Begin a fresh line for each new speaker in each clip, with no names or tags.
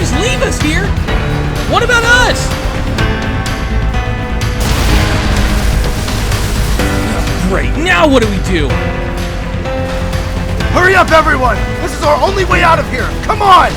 just leave us here? What about us? Oh, great, now what do we do?
Hurry up, everyone! This is our only way out of here! Come on!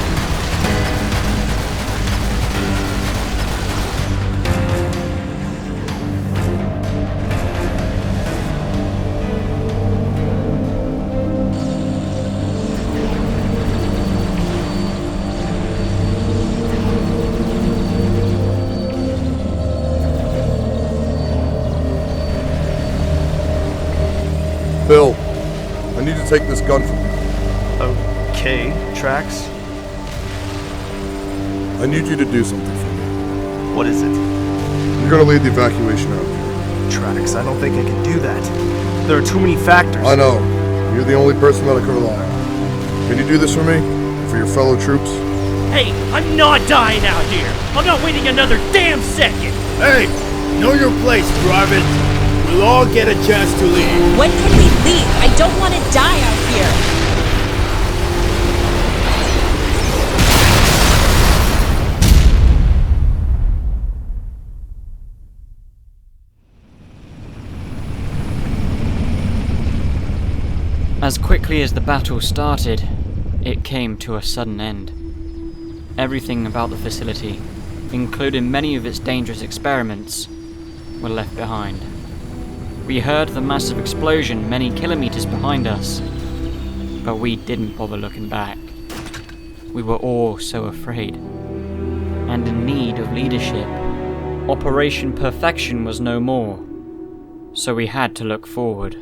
Bill, I need to take this gun from you.
Okay, Trax.
I need you to do something for me.
What is it?
You're gonna lead the evacuation out of here.
Trax, I don't think I can do that. There are too many factors.
I know. You're the only person that I can rely on. Can you do this for me? For your fellow troops?
Hey, I'm not dying out here. I'm not waiting another damn second.
Hey, know your place, Private. We'll all get a chance to leave.
When can we leave? I don't want to die out here.
As quickly as the battle started, it came to a sudden end. Everything about the facility, including many of its dangerous experiments, were left behind. We heard the massive explosion many kilometers behind us, but we didn't bother looking back. We were all so afraid, and in need of leadership. Operation Perfection was no more, so we had to look forward.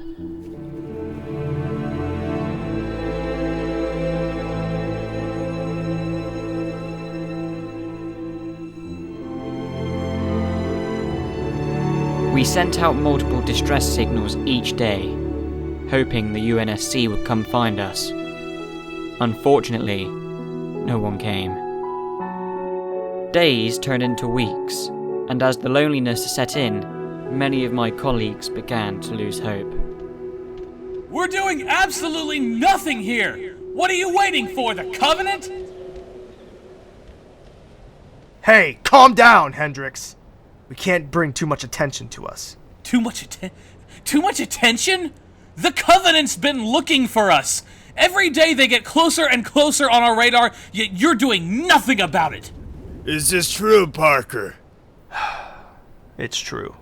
We sent out multiple distress signals each day, hoping the UNSC would come find us. Unfortunately, no one came. Days turned into weeks, and as the loneliness set in, many of my colleagues began to lose hope.
We're doing absolutely nothing here! What are you waiting for, the Covenant?
Hey, calm down, Hendricks. We can't bring too much attention to us.
Too much attention? The Covenant's been looking for us! Every day they get closer and closer on our radar, yet you're doing nothing about it!
Is this true, Parker?
It's true.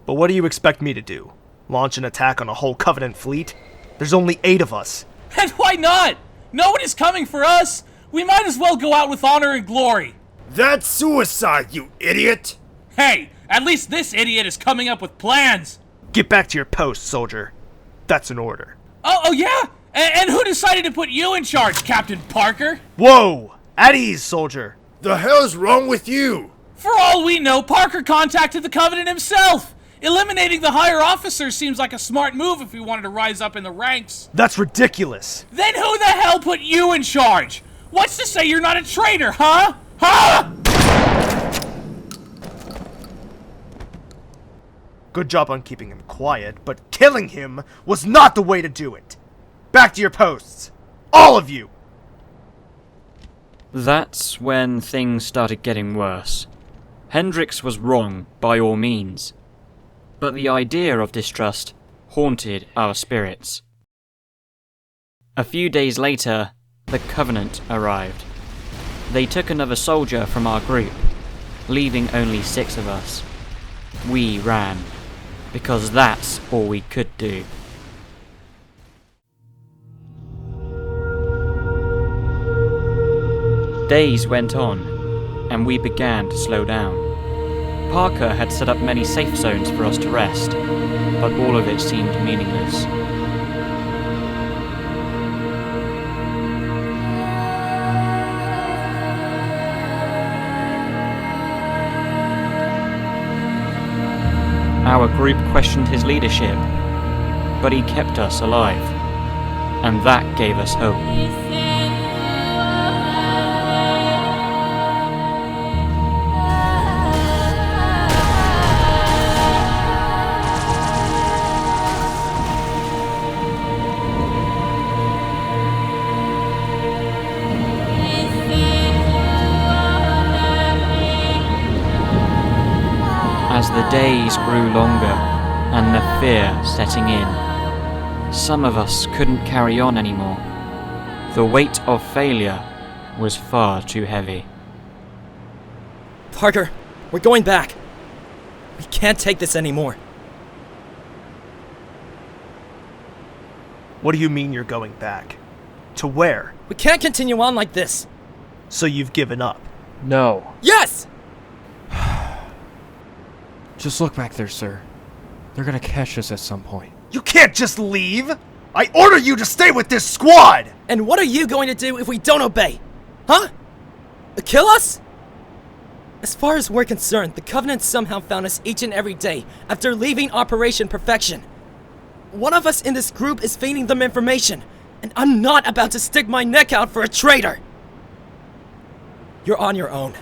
But what do you expect me to do? Launch an attack on a whole Covenant fleet? There's only 8 of us.
And why not? Nobody's coming for us! We might as well go out with honor and glory!
That's suicide, you idiot!
Hey, at least this idiot is coming up with plans!
Get back to your post, soldier. That's an order.
Oh yeah? And who decided to put you in charge, Captain Parker?
Whoa! At ease, soldier.
The hell's wrong with you?
For all we know, Parker contacted the Covenant himself! Eliminating the higher officers seems like a smart move if we wanted to rise up in the ranks.
That's ridiculous.
Then who the hell put you in charge? What's to say you're not a traitor, huh? Huh?
Good job on keeping him quiet, but killing him was not the way to do it. Back to your posts. All of you!
That's when things started getting worse. Hendricks was wrong, by all means. But the idea of distrust haunted our spirits. A few days later, the Covenant arrived. They took another soldier from our group, leaving only 6 of us. We ran, because that's all we could do. Days went on, and we began to slow down. Parker had set up many safe zones for us to rest, but all of it seemed meaningless. Our group questioned his leadership, but he kept us alive, and that gave us hope. As the days grew longer and the fear setting in, some of us couldn't carry on anymore. The weight of failure was far too heavy.
Parker, we're going back. We can't take this anymore.
What do you mean you're going back? To where?
We can't continue on like this.
So you've given up?
No.
Yes!
Just look back there, sir. They're gonna catch us at some point.
You can't just leave! I order you to stay with this squad!
And what are you going to do if we don't obey? Huh? Kill us? As far as we're concerned, the Covenant somehow found us each and every day after leaving Operation Perfection. One of us in this group is feeding them information, and I'm not about to stick my neck out for a traitor! You're on your own.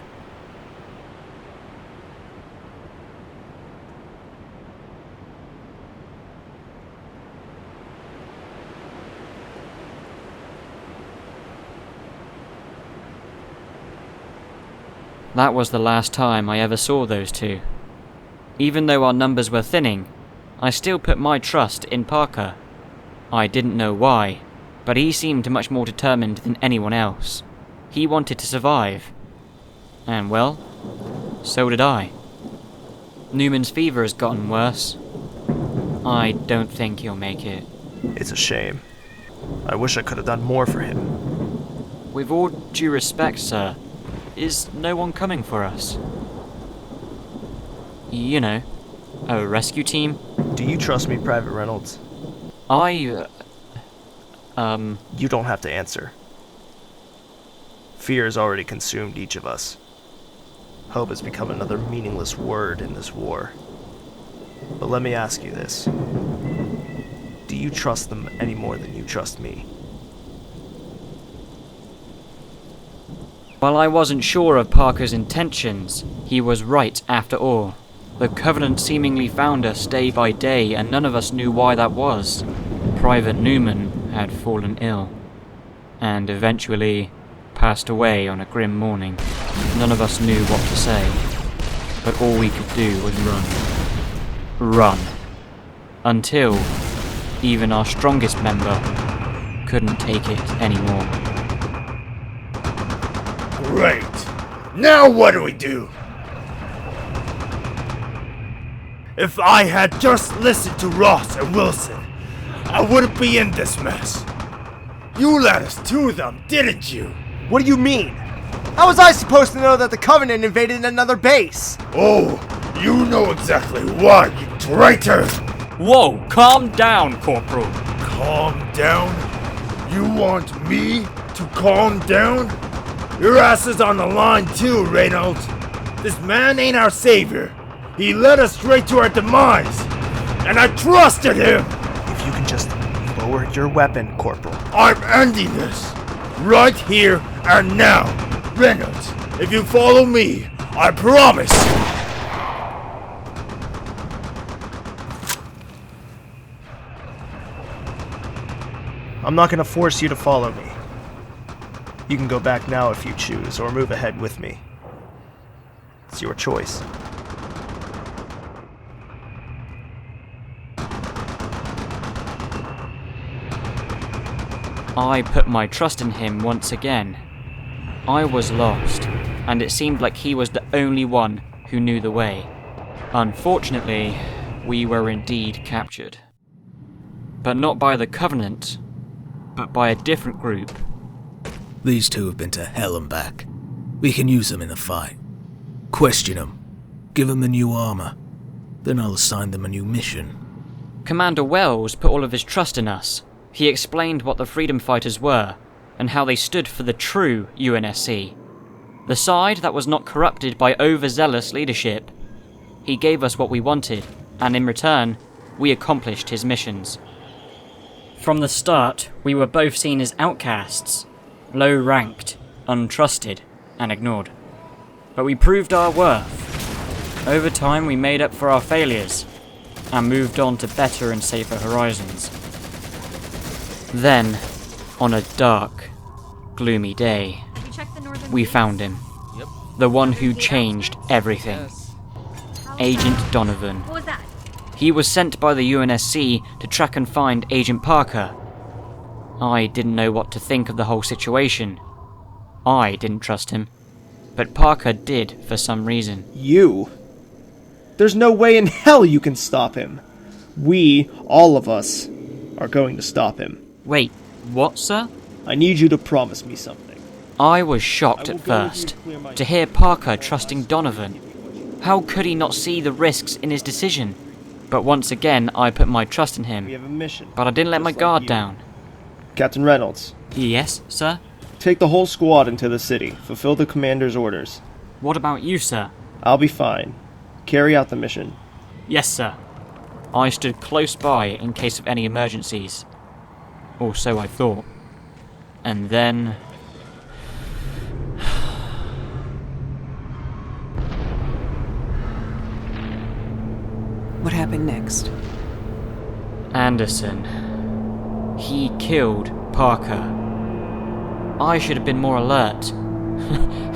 That was the last time I ever saw those two. Even though our numbers were thinning, I still put my trust in Parker. I didn't know why, but he seemed much more determined than anyone else. He wanted to survive. And well, so did I. Newman's fever has gotten worse. I don't think he'll make it.
It's a shame. I wish I could have done more for him.
With all due respect, sir, is no one coming for us? You know, a rescue team?
Do you trust me, Private Reynolds?
You
don't have to answer. Fear has already consumed each of us. Hope has become another meaningless word in this war. But let me ask you this. Do you trust them any more than you trust me?
While I wasn't sure of Parker's intentions, he was right after all. The Covenant seemingly found us day by day, and none of us knew why that was. Private Newman had fallen ill, and eventually passed away on a grim morning. None of us knew what to say, but all we could do was run. Run. Until even our strongest member couldn't take it anymore.
Great. Now what do we do? If I had just listened to Ross and Wilson, I wouldn't be in this mess. You led us to them, didn't you?
What do you mean? How was I supposed to know that the Covenant invaded another base?
Oh, you know exactly why, you traitor!
Whoa, calm down, Corporal.
Calm down? You want me to calm down? Your ass is on the line too, Reynolds. This man ain't our savior. He led us straight to our demise. And I trusted him!
If you can just lower your weapon, Corporal.
I'm ending this. Right here and now. Reynolds, if you follow me, I promise.
I'm not gonna force you to follow me. You can go back now if you choose, or move ahead with me. It's your choice.
I put my trust in him once again. I was lost, and it seemed like he was the only one who knew the way. Unfortunately, we were indeed captured. But not by the Covenant, but by a different group.
These two have been to hell and back. We can use them in a fight. Question them. Give them the new armor. Then I'll assign them a new mission.
Commander Wells put all of his trust in us. He explained what the freedom fighters were, and how they stood for the true UNSC. The side that was not corrupted by overzealous leadership. He gave us what we wanted, and in return, we accomplished his missions. From the start, we were both seen as outcasts, low-ranked, untrusted, and ignored. But we proved our worth. Over time, we made up for our failures, and moved on to better and safer horizons. Then, on a dark, gloomy day, we found him. The one who changed everything. Agent Donovan.
What was that?
He was sent by the UNSC to track and find Agent Parker. I didn't know what to think of the whole situation. I didn't trust him, but Parker did for some reason.
You? There's no way in hell you can stop him. We, all of us, are going to stop him.
Wait, what, sir?
I need you to promise me something.
I was shocked at first to hear Parker trusting Donovan. How could he not see the risks in his decision? But once again, I put my trust in
We
him.
have a mission.
But I didn't let my
just like
guard
you.
down.
Captain Reynolds,
Yes, sir?
take the whole squad into the city. Fulfill the commander's orders.
What about you, sir?
I'll be fine. Carry out the mission.
Yes, sir. I stood close by in case of any emergencies. Or so I thought. And then...
What happened next?
Anderson. He killed Parker. I should have been more alert.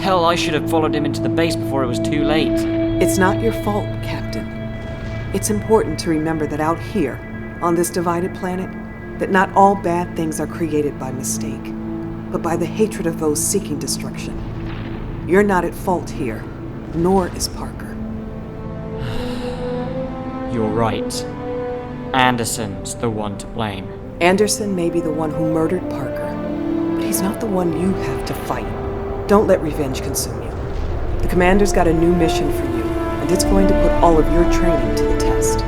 Hell, I should have followed him into the base before it was too late.
It's not your fault, Captain. It's important to remember that out here, on this divided planet, that not all bad things are created by mistake, but by the hatred of those seeking destruction. You're not at fault here, nor is Parker.
You're right. Anderson's the one to blame.
Anderson may be the one who murdered Parker, but he's not the one you have to fight. Don't let revenge consume you. The commander's got a new mission for you, and it's going to put all of your training to the test.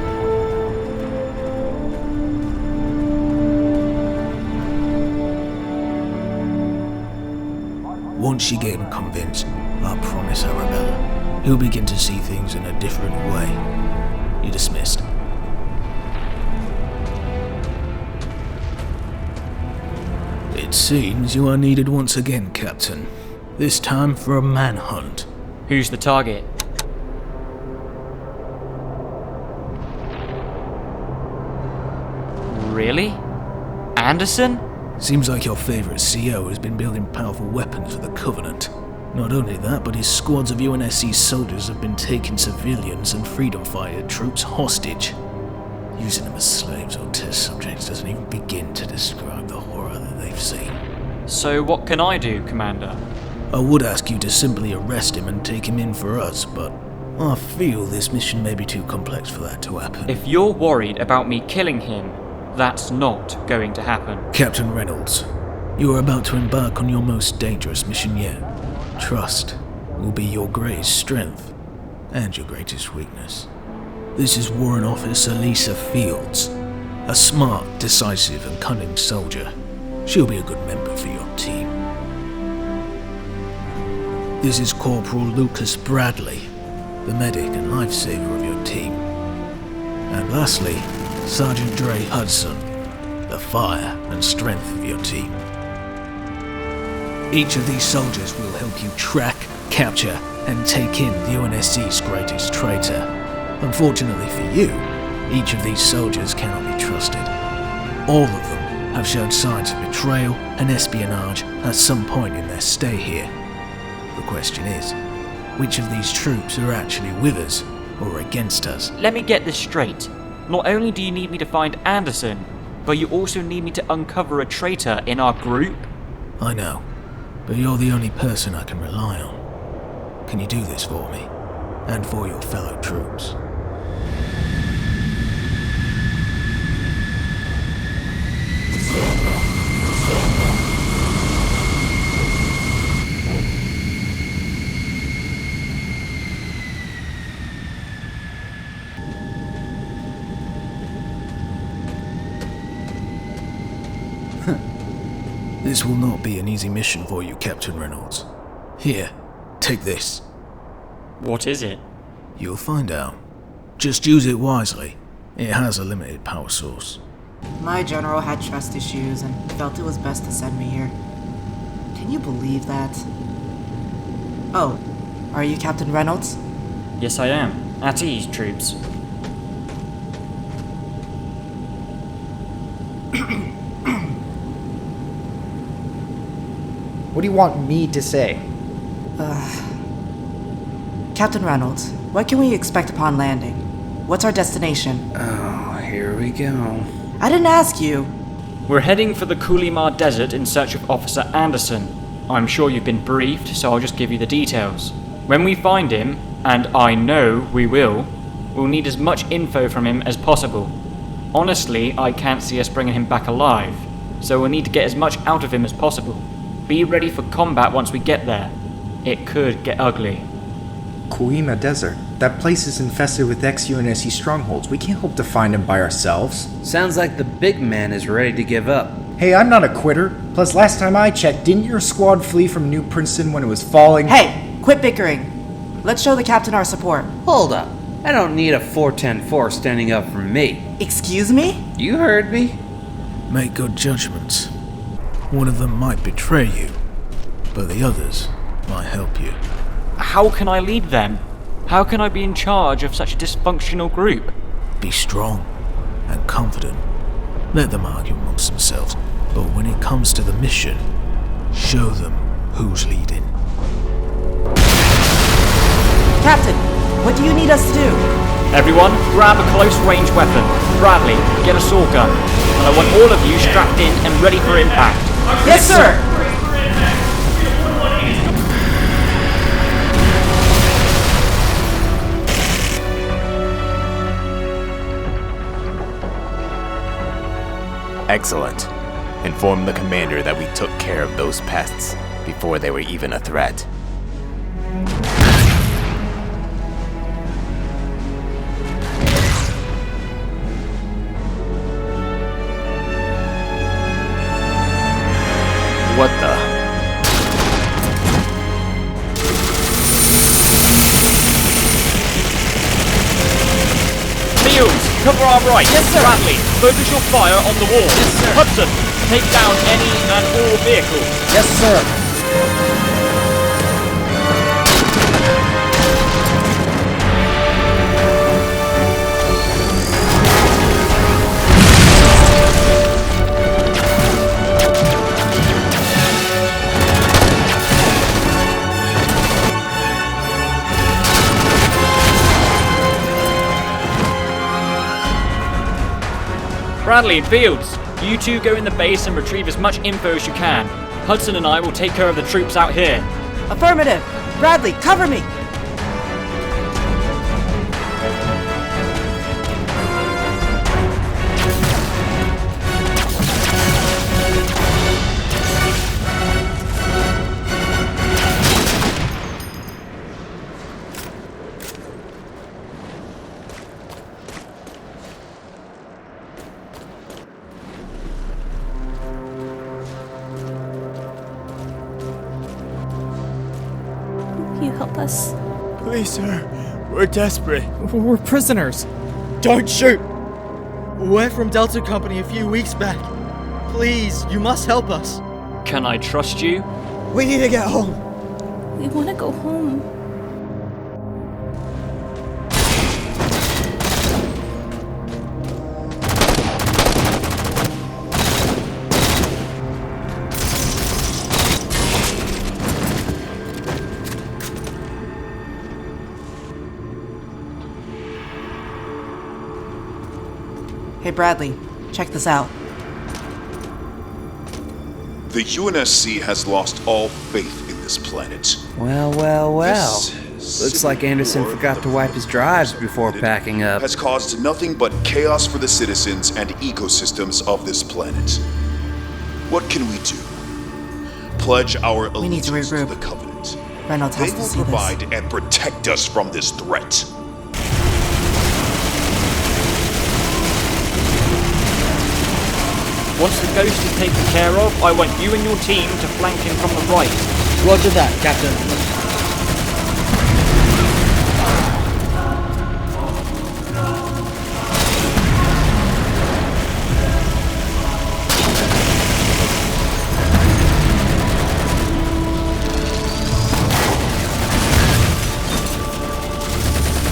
Once you get him convinced, I promise Arabella, he'll begin to see things in a different way. You're dismissed. It seems you are needed once again, Captain. This time for a manhunt.
Who's the target? Really? Anderson?
Seems like your favorite CO has been building powerful weapons for the Covenant. Not only that, but his squads of UNSC soldiers have been taking civilians and freedom fighter troops hostage. Using them as slaves or test subjects doesn't even begin to describe the horror that they've seen.
So what can I do, Commander?
I would ask you to simply arrest him and take him in for us, but I feel this mission may be too complex for that to happen.
If you're worried about me killing him, that's not going to happen.
Captain Reynolds, you are about to embark on your most dangerous mission yet. Trust will be your greatest strength and your greatest weakness. This is Warrant Officer Lisa Fields, a smart, decisive and cunning soldier. She'll be a good member for your team. This is Corporal Lucas Bradley, the medic and lifesaver of your team. And lastly, Sergeant Dre Hudson, the fire and strength of your team. Each of these soldiers will help you track, capture, and take in the UNSC's greatest traitor. Unfortunately for you, each of these soldiers cannot be trusted. All of them have shown signs of betrayal and espionage at some point in their stay here. The question is, which of these troops are actually with us or against us?
Let me get this straight. Not only do you need me to find Anderson, but you also need me to uncover a traitor in our group?
I know, but you're the only person I can rely on. Can you do this for me? And for your fellow troops? This will not be an easy mission for you, Captain Reynolds. Here, take this.
What is it?
You'll find out. Just use it wisely. It has a limited power source.
My general had trust issues and felt it was best to send me here. Can you believe that? Oh, are you Captain Reynolds?
Yes, I am. At ease, troops.
What do you want me to say?
Captain Reynolds, What can we expect upon landing? What's our destination?
Oh, here we go.
I didn't ask you.
We're heading for the Kulimar Desert in search of Officer Anderson. I'm sure you've been briefed, so I'll just give you the details. When we find him, and I know we will, we'll need as much info from him as possible. Honestly, I can't see us bringing him back alive, so we'll need to get as much out of him as possible. Be ready for combat once we get there. It could get ugly.
Kuima Desert. That place is infested with ex-UNSC strongholds. We can't hope to find him by ourselves.
Sounds like the big man is ready to give up.
Hey, I'm not a quitter. Plus, last time I checked, didn't your squad flee from New Princeton when it was falling?
Hey, quit bickering. Let's show the captain our support.
Hold up. I don't need a 410-4 standing up for me.
Excuse me?
You heard me.
Make good judgments. One of them might betray you, but the others might help you.
How can I lead them? How can I be in charge of such a dysfunctional group?
Be strong and confident. Let them argue amongst themselves, but when it comes to the mission, show them who's leading.
Captain, what do you need us to do?
Everyone, grab a close-range weapon. Bradley, get a saw gun. And I want all of you strapped in and ready for impact.
Yes, sir!
Excellent. Inform the commander that we took care of those pests before they were even a threat. What the?
Fields, cover our right.
Yes, sir.
Bradley, focus your fire on the wall.
Yes, sir.
Hudson, take down any and all vehicles.
Yes, sir.
Bradley and Fields, you two go in the base and retrieve as much info as you can. Hudson and I will take care of the troops out here.
Affirmative. Bradley, cover me.
You help us.
Please, sir. We're desperate.
We're prisoners. Don't shoot! We're from Delta Company a few weeks back. Please, you must help us.
Can I trust you?
We need to get home.
We want to go home.
Hey, Bradley, check this out.
The UNSC has lost all faith in this planet.
Well. Looks like Anderson forgot to wipe his drives before packing up.
Has caused nothing but chaos for the citizens and ecosystems of this planet. What can we do? Pledge our allegiance to the Covenant.
Reynolds has
They
to
will
see this.
provide and protect us from this threat.
Once the ghost is taken care of, I want you and your team to flank him from the right.
Roger that, Captain.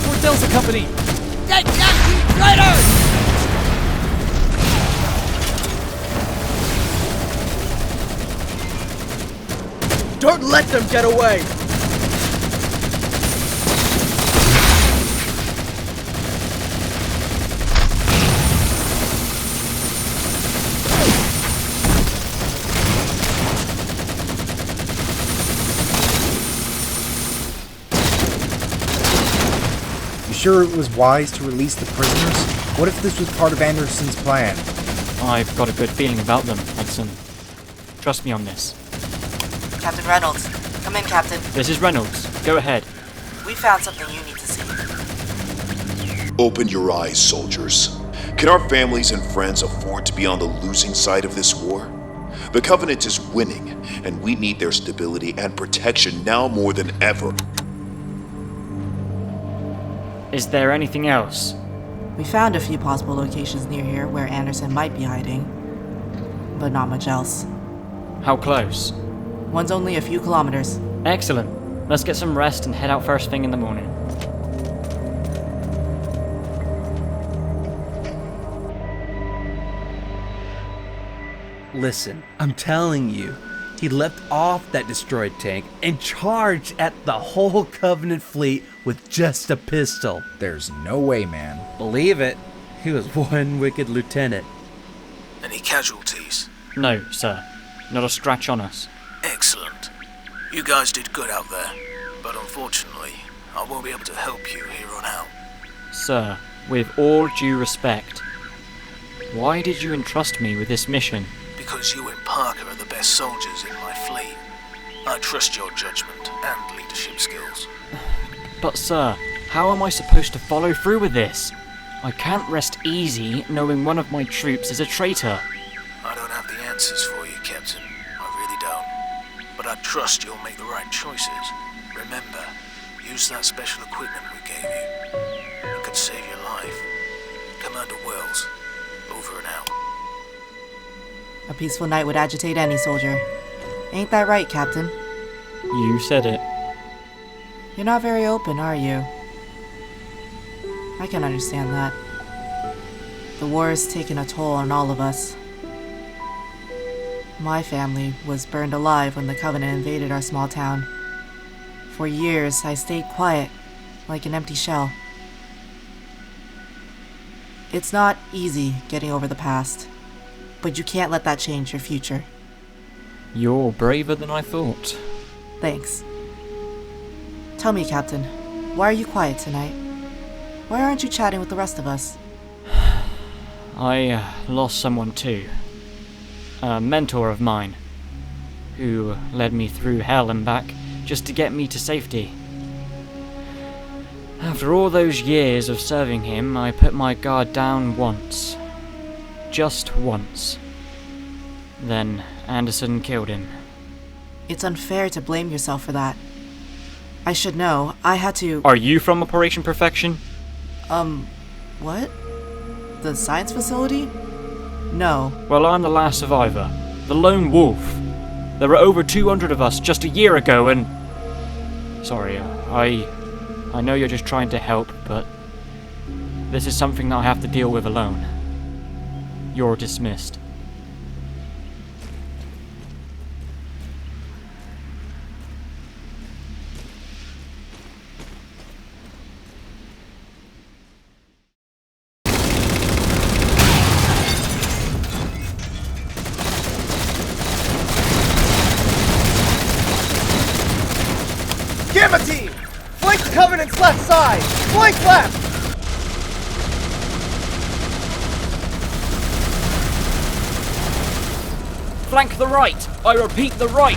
We're Delta Company! Get down, you traitors!
Don't let them get away!
You sure it was wise to release the prisoners? What if this was part of Anderson's plan?
I've got a good feeling about them, Hudson. Trust me on this.
Captain Reynolds. Come in, Captain.
This is Reynolds. Go ahead.
We found something you need to see.
Open your eyes, soldiers. Can our families and friends afford to be on the losing side of this war? The Covenant is winning, and we need their stability and protection now more than ever.
Is there anything else?
We found a few possible locations near here where Anderson might be hiding, but not much else.
How close?
One's only a few kilometers.
Excellent. Let's get some rest and head out first thing in the morning.
Listen, I'm telling you, he leapt off that destroyed tank and charged at the whole Covenant fleet with just a pistol.
There's no way, man.
Believe it, he was one wicked lieutenant.
Any casualties?
No, sir. Not a scratch on us.
Excellent. You guys did good out there, but unfortunately, I won't be able to help you here on out.
Sir, with all due respect, why did you entrust me with this mission?
Because you and Parker are the best soldiers in my fleet. I trust your judgment and leadership skills.
But sir, how am I supposed to follow through with this? I can't rest easy knowing one of my troops is a traitor.
I don't have the answers for you, Captain. I really don't. But I trust you'll make the right choices. Remember, use that special equipment we gave you. It could save your life. Commander Wells, over and out.
A peaceful night would agitate any soldier. Ain't that right, Captain?
You said it.
You're not very open, are you? I can understand that. The war has taken a toll on all of us. My family was burned alive when the Covenant invaded our small town. For years, I stayed quiet, like an empty shell. It's not easy getting over the past, but you can't let that change your future.
You're braver than I thought.
Thanks. Tell me, Captain, why are you quiet tonight? Why aren't you chatting with the rest of us?
I lost someone too. A mentor of mine, who led me through hell and back just to get me to safety. After all those years of serving him, I put my guard down once. Just once. Then Anderson killed him.
It's unfair to blame yourself for that. I should know. I had to...
Are you from Operation Perfection?
What? The science facility? No.
Well, I'm the last survivor. The lone wolf. There were over 200 of us just a year ago and... Sorry, I know you're just trying to help, but... This is something that I have to deal with alone. You're dismissed.
Gamma team! Flank the Covenant's left side! Flank left!
Flank the right! I repeat, the right!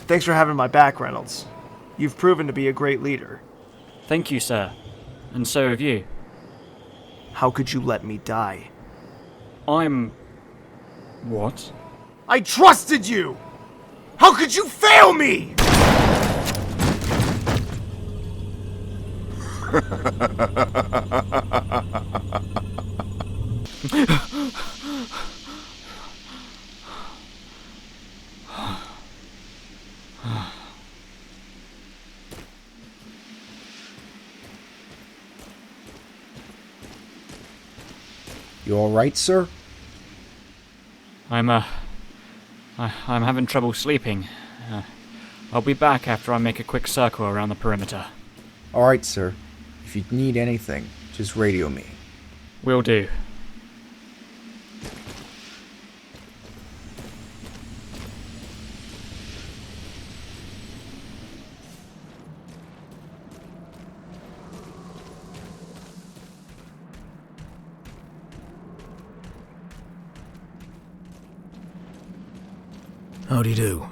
Thanks for having my back, Reynolds. You've proven to be a great leader.
Thank you, sir. And so have you.
How could you let me die?
I'm... What?
I trusted you! How could you fail me?
You alright, sir?
I'm having trouble sleeping. I'll be back after I make a quick circle around the perimeter.
Alright, sir. If you need anything, just radio me.
Will do.
How'd he do?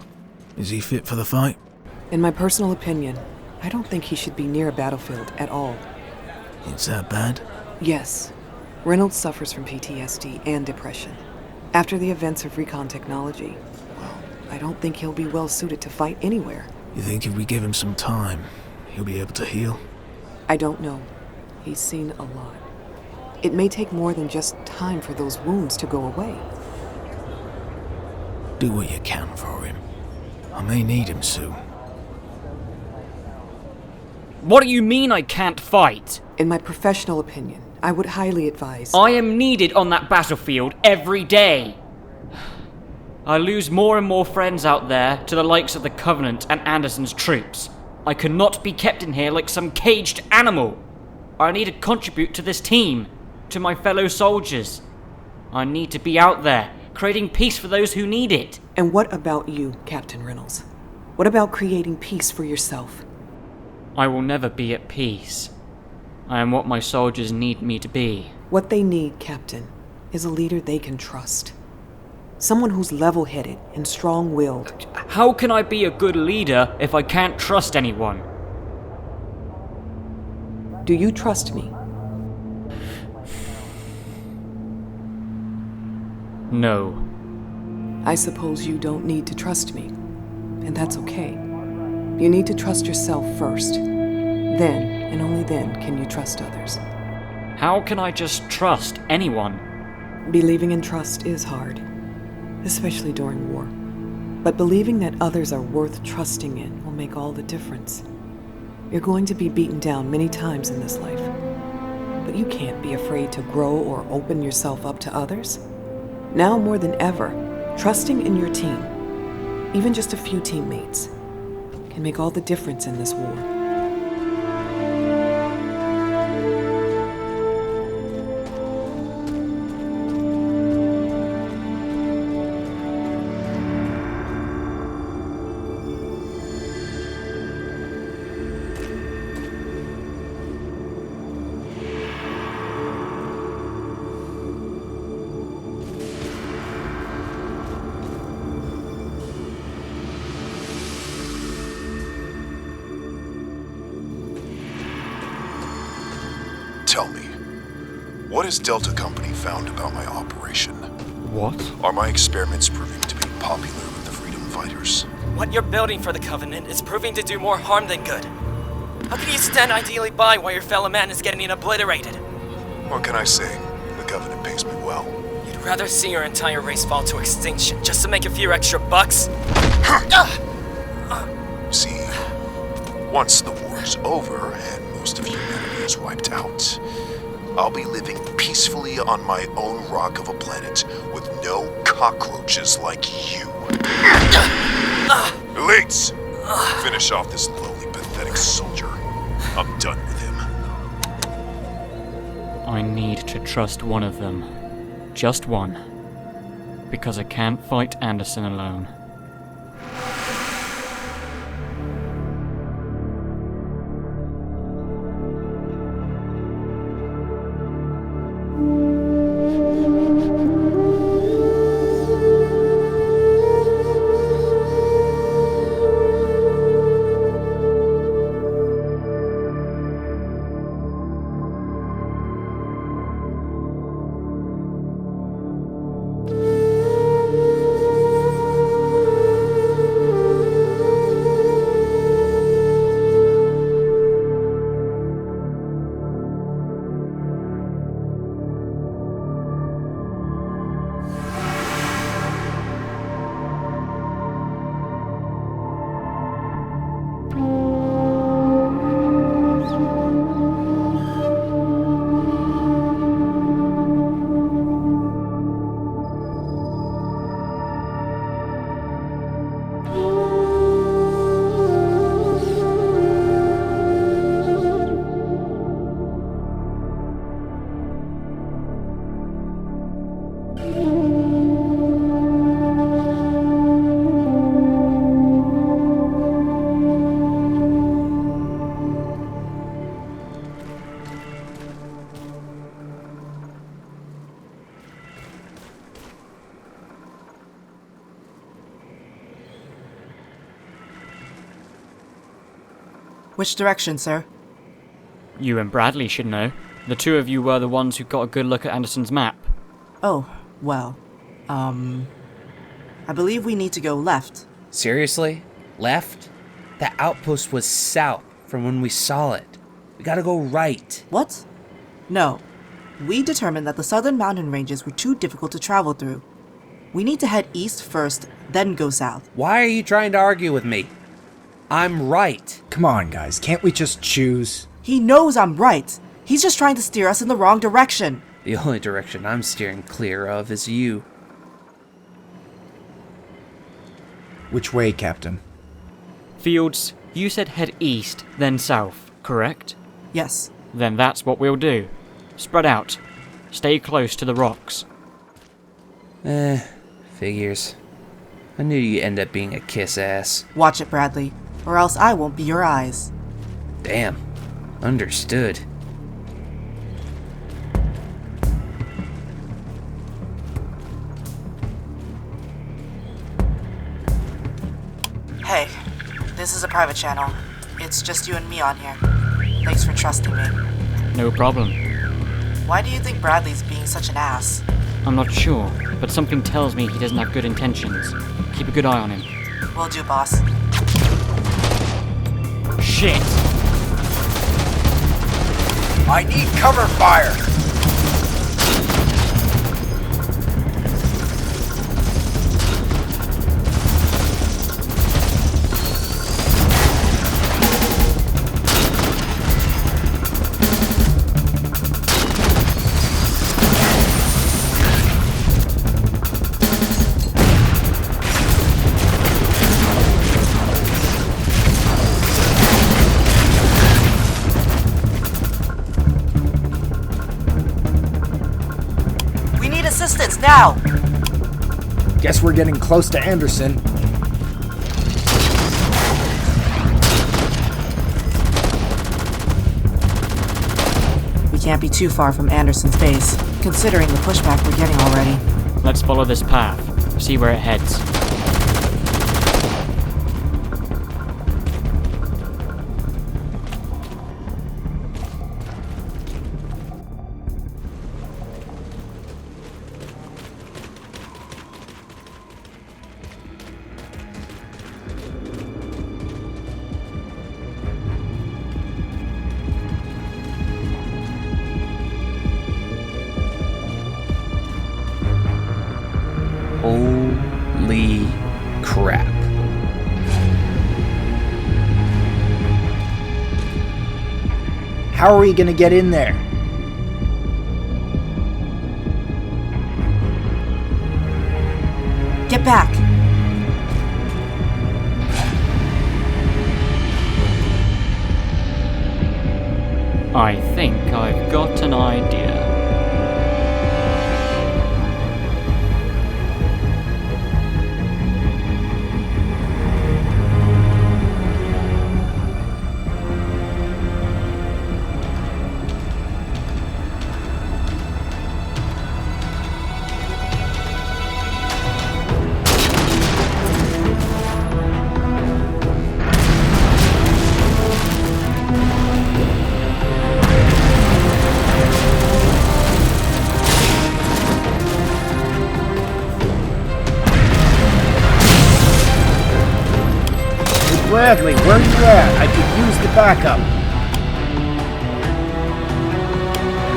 Is he fit for the fight?
In my personal opinion, I don't think he should be near a battlefield at all.
It's that bad?
Yes. Reynolds suffers from PTSD and depression. After the events of recon technology, well, I don't think he'll be well suited to fight anywhere.
You think if we give him some time, he'll be able to heal?
I don't know. He's seen a lot. It may take more than just time for those wounds to go away.
Do what you can for him. I may need him soon.
What do you mean I can't fight?
In my professional opinion, I would highly advise...
I am needed on that battlefield every day. I lose more and more friends out there to the likes of the Covenant and Anderson's troops. I cannot be kept in here like some caged animal. I need to contribute to this team, to my fellow soldiers. I need to be out there, creating peace for those who need it.
And what about you, Captain Reynolds? What about creating peace for yourself?
I will never be at peace. I am what my soldiers need me to be.
What they need, Captain, is a leader they can trust. Someone who's level-headed and strong-willed.
How can I be a good leader if I can't trust anyone?
Do you trust me?
No.
I suppose you don't need to trust me, and that's okay. You need to trust yourself first. Then, and only then, can you trust others.
How can I just trust anyone?
Believing in trust is hard, especially during war. But believing that others are worth trusting in will make all the difference. You're going to be beaten down many times in this life, but you can't be afraid to grow or open yourself up to others. Now more than ever, trusting in your team, even just a few teammates, can make all the difference in this war.
Tell me, what has Delta Company found about my operation?
What?
Are my experiments proving to be popular with the freedom fighters?
What you're building for the Covenant is proving to do more harm than good. How can you stand ideally by while your fellow man is getting obliterated?
What can I say? The Covenant pays me well.
You'd rather see your entire race fall to extinction just to make a few extra bucks?
See, once the war's over and most of humanity is wiped out, I'll be living peacefully on my own rock of a planet with no cockroaches like you. Elites! Finish off this lowly, pathetic soldier. I'm done with him.
I need to trust one of them. Just one. Because I can't fight Anderson alone.
Which direction, sir?
You and Bradley should know. The two of you were the ones who got a good look at Anderson's map.
Oh, well, I believe we need to go left.
Seriously? Left? That outpost was south from when we saw it. We gotta go right.
What? No. We determined that the southern mountain ranges were too difficult to travel through. We need to head east first, then go south.
Why are you trying to argue with me? I'm right.
Come on, guys. Can't we just choose?
He knows I'm right. He's just trying to steer us in the wrong direction.
The only direction I'm steering clear of is you.
Which way, Captain?
Fields, you said head east, then south, correct?
Yes.
Then that's what we'll do. Spread out. Stay close to the rocks.
Figures. I knew you'd end up being a kiss-ass.
Watch it, Bradley, or else I won't be your eyes.
Damn. Understood.
Hey, this is a private channel. It's just you and me on here. Thanks for trusting me.
No problem.
Why do you think Bradley's being such an ass?
I'm not sure, but something tells me he doesn't have good intentions. Keep a good eye on him.
Will do, boss.
Shit!
I need cover fire!
Assistance now!
Guess we're getting close to Anderson.
We can't be too far from Anderson's base, considering the pushback we're getting already.
Let's follow this path, see where it heads.
Holy crap.
How are we gonna get in there?
Get back!
I think I've got an idea.
Bradley, where you at? I could use the backup.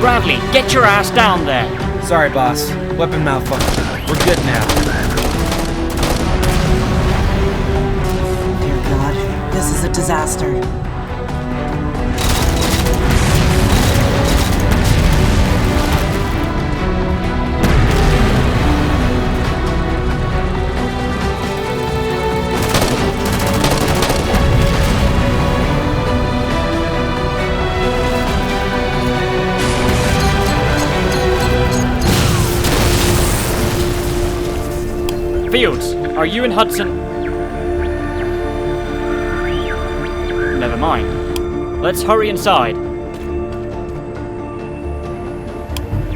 Bradley, get your ass down there!
Sorry, boss. Weapon malfunction. We're good now.
Dear God, this is a disaster.
Fields, are you in Hudson? Never mind. Let's hurry inside.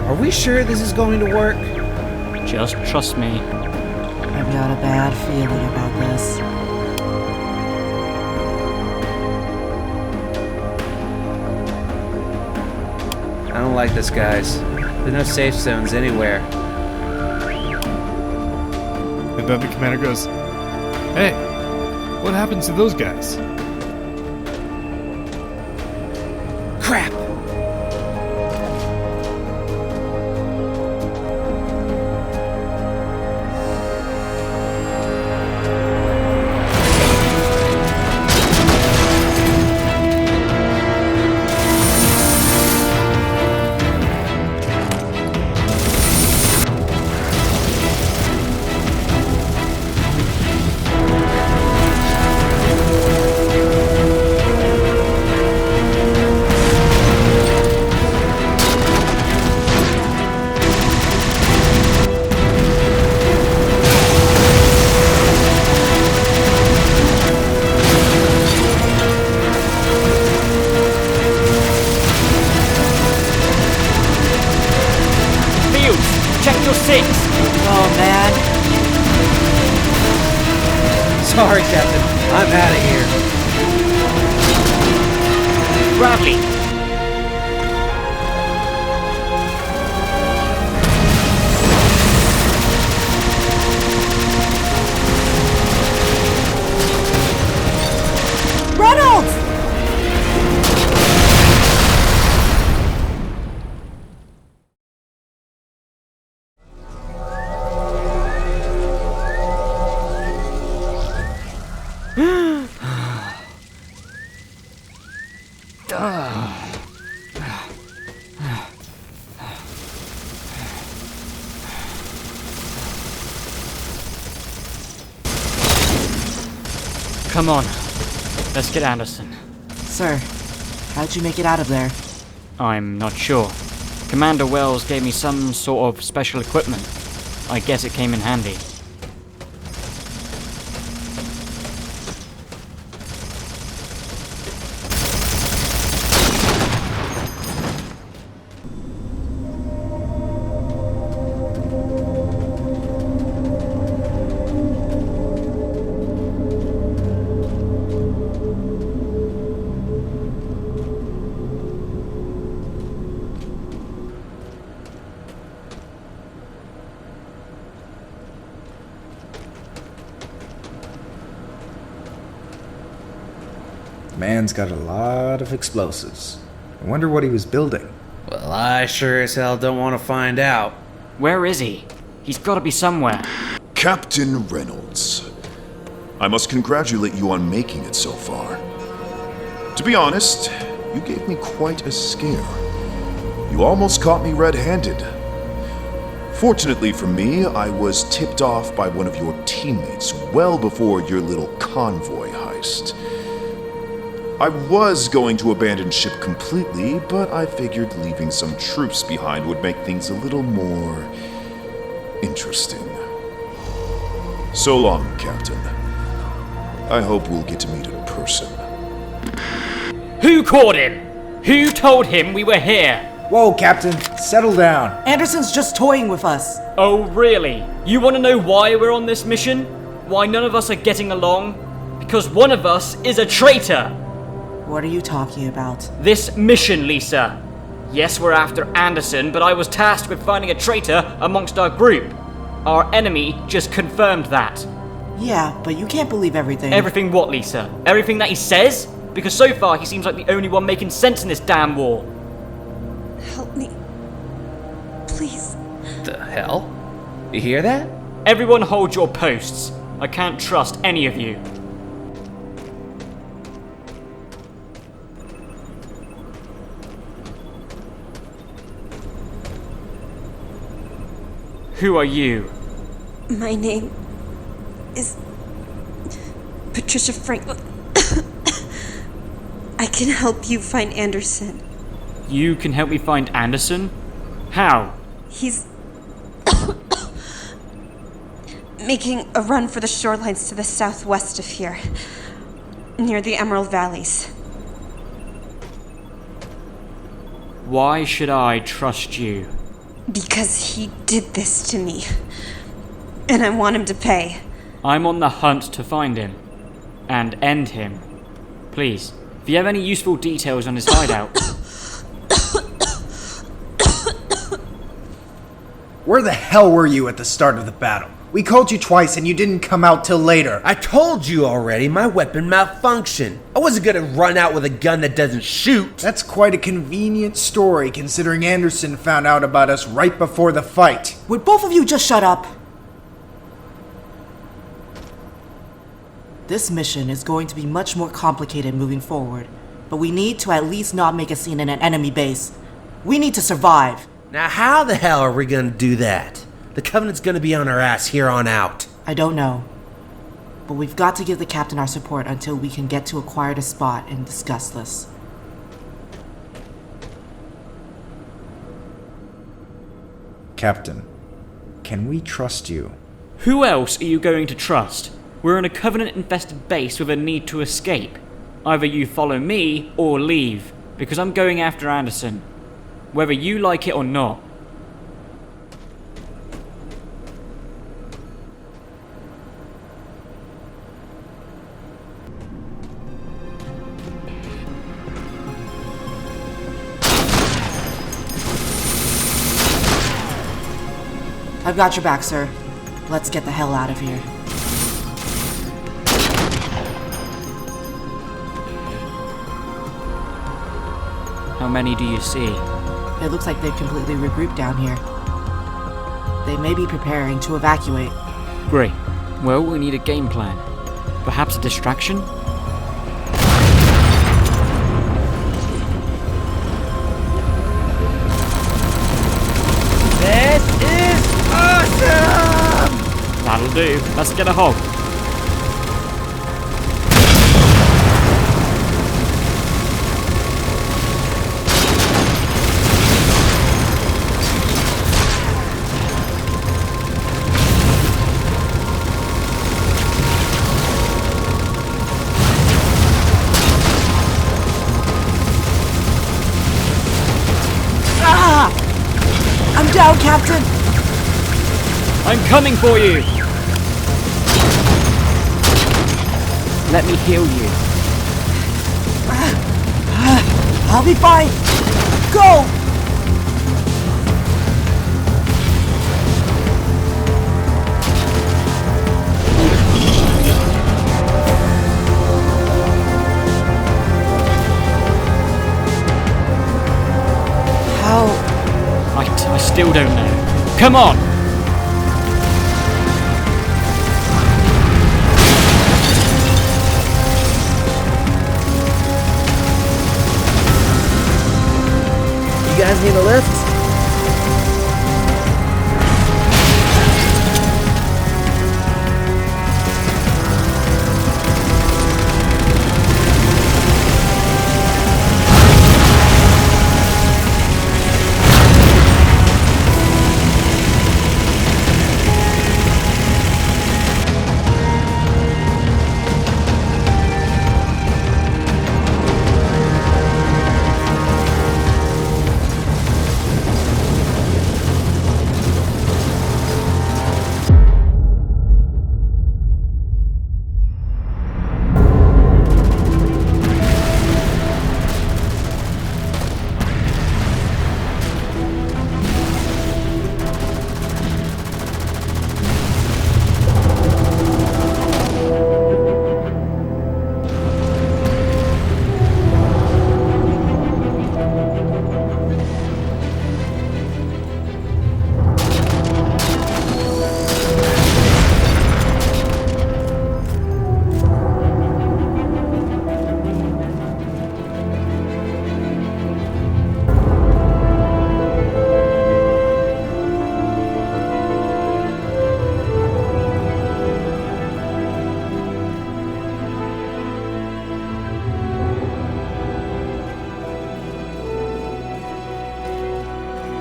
Are we sure this is going to work?
Just trust me.
I've got a bad feeling about this.
I don't like this, guys. There's no safe zones anywhere.
And then the commander goes, "Hey, what happened to those guys?"
Crap!
Check your six!
Oh, man.
Sorry, Captain. I'm out of here.
Bradley!
Reynolds!
Come on, let's get Anderson.
Sir, how'd you make it out of there?
I'm not sure. Commander Wells gave me some sort of special equipment. I guess it came in handy.
Man's got a lot of explosives. I wonder what he was building.
Well, I sure as hell don't want to find out.
Where is he? He's got to be somewhere.
Captain Reynolds, I must congratulate you on making it so far. To be honest, you gave me quite a scare. You almost caught me red-handed. Fortunately for me, I was tipped off by one of your teammates well before your little convoy heist. I was going to abandon ship completely, but I figured leaving some troops behind would make things a little more interesting. So long, Captain. I hope we'll get to meet in person.
Who caught him? Who told him we were here?
Whoa, Captain, settle down.
Anderson's just toying with us.
Oh, really? You want to know why we're on this mission? Why none of us are getting along? Because one of us is a traitor!
What are you talking about?
This mission, Lisa. Yes, we're after Anderson, but I was tasked with finding a traitor amongst our group. Our enemy just confirmed that.
Yeah, but you can't believe everything.
Everything what, Lisa? Everything that he says? Because so far he seems like the only one making sense in this damn war.
Help me. Please.
The hell? You hear that?
Everyone hold your posts. I can't trust any of you. Who are you?
My name is Patricia Franklin. I can help you find Anderson.
You can help me find Anderson? How?
He's making a run for the shorelines to the southwest of here, near the Emerald Valleys.
Why should I trust you?
Because he did this to me, and I want him to pay.
I'm on the hunt to find him, and end him. Please, if you have any useful details on his hideout.
Where the hell were you at the start of the battle? We called you twice and you didn't come out till later.
I told you already, my weapon malfunctioned. I wasn't gonna run out with a gun that doesn't shoot.
That's quite a convenient story, considering Anderson found out about us right before the fight.
Would both of you just shut up? This mission is going to be much more complicated moving forward, but we need to at least not make a scene in an enemy base. We need to survive.
Now how the hell are we gonna do that? The Covenant's gonna be on our ass here on out.
I don't know. But we've got to give the captain our support until we can get to a quieter spot and discuss this.
Captain, can we trust you?
Who else are you going to trust? We're in a Covenant-infested base with a need to escape. Either you follow me or leave, because I'm going after Anderson. Whether you like it or not.
I've got your back, sir. Let's get the hell out of here.
How many do you see?
It looks like they've completely regrouped down here. They may be preparing to evacuate.
Great. Well, we need a game plan. Perhaps a distraction?
This is awesome!
That'll do. Let's get a hog.
I'm down, Captain!
I'm coming for you! Let me heal you.
I'll be fine! Go! How?
I still don't know. Come on!
You guys need a lift?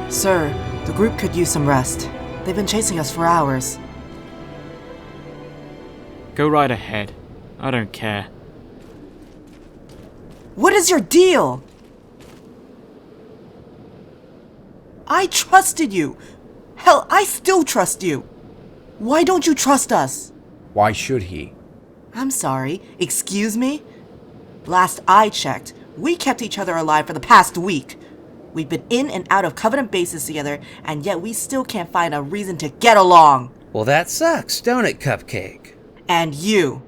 Sir, the group could use some rest. They've been chasing us for hours.
Go right ahead. I don't care.
What is your deal? I trusted you. Hell, I still trust you. Why don't you trust us?
Why should he?
I'm sorry, excuse me? Last I checked, we kept each other alive for the past week. We've been in and out of Covenant bases together, and yet we still can't find a reason to get along.
Well, that sucks, don't it, Cupcake?
And you've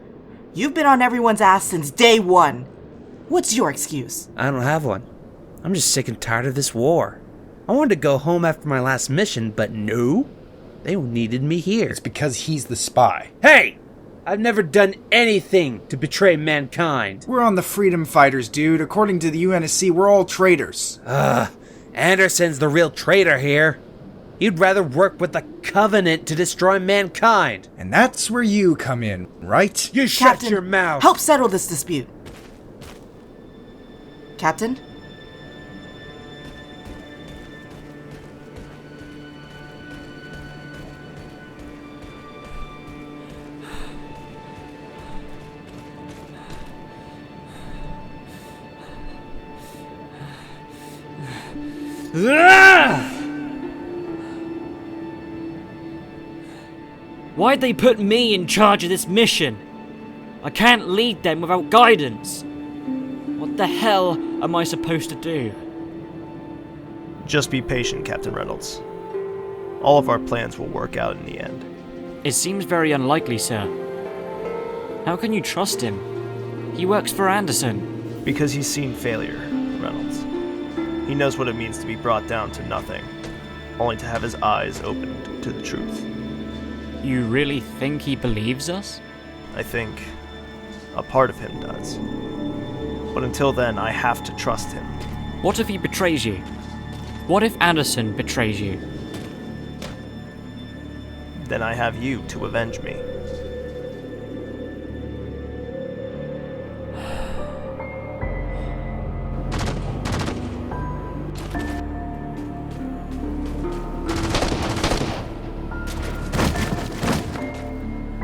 been on everyone's ass since day one. What's your excuse?
I don't have one. I'm just sick and tired of this war. I wanted to go home after my last mission, but no. They needed me here.
It's because he's the spy.
Hey! I've never done anything to betray mankind.
We're on the freedom fighters, dude. According to the UNSC, we're all traitors.
Anderson's the real traitor here. You'd rather work with the Covenant to destroy mankind.
And that's where you come in, right?
You shut your mouth.
Help settle this dispute. Captain?
Why'd they put me in charge of this mission? I can't lead them without guidance. What the hell am I supposed to do?
Just be patient, Captain Reynolds. All of our plans will work out in the end.
It seems very unlikely, sir. How can you trust him? He works for Anderson.
Because he's seen failure, Reynolds. He knows what it means to be brought down to nothing, only to have his eyes opened to the truth.
You really think he believes us?
I think a part of him does. But until then, I have to trust him.
What if he betrays you? What if Anderson betrays you?
Then I have you to avenge me.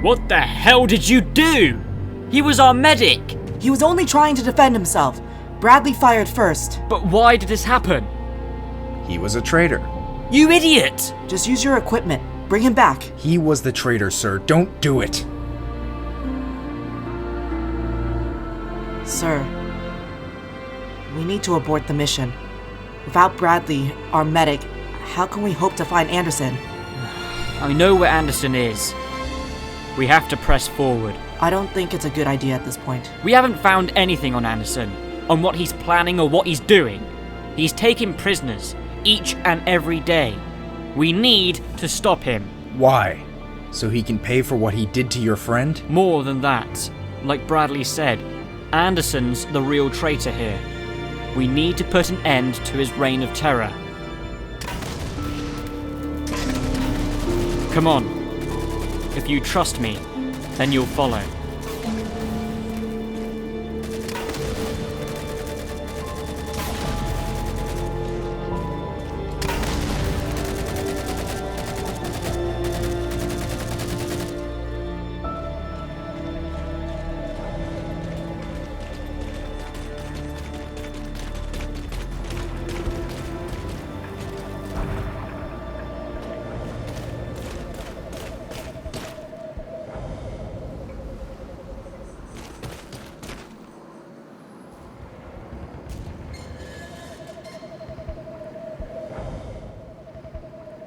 What the hell did you do? He was our medic!
He was only trying to defend himself. Bradley fired first.
But why did this happen?
He was a traitor.
You idiot!
Just use your equipment. Bring him back.
He was the traitor, sir. Don't do it.
Sir, we need to abort the mission. Without Bradley, our medic, how can we hope to find Anderson?
I know where Anderson is. We have to press forward.
I don't think it's a good idea at this point.
We haven't found anything on Anderson, on what he's planning or what he's doing. He's taking prisoners, each and every day. We need to stop him.
Why? So he can pay for what he did to your friend?
More than that. Like Bradley said, Anderson's the real traitor here. We need to put an end to his reign of terror. Come on. If you trust me, then you'll follow.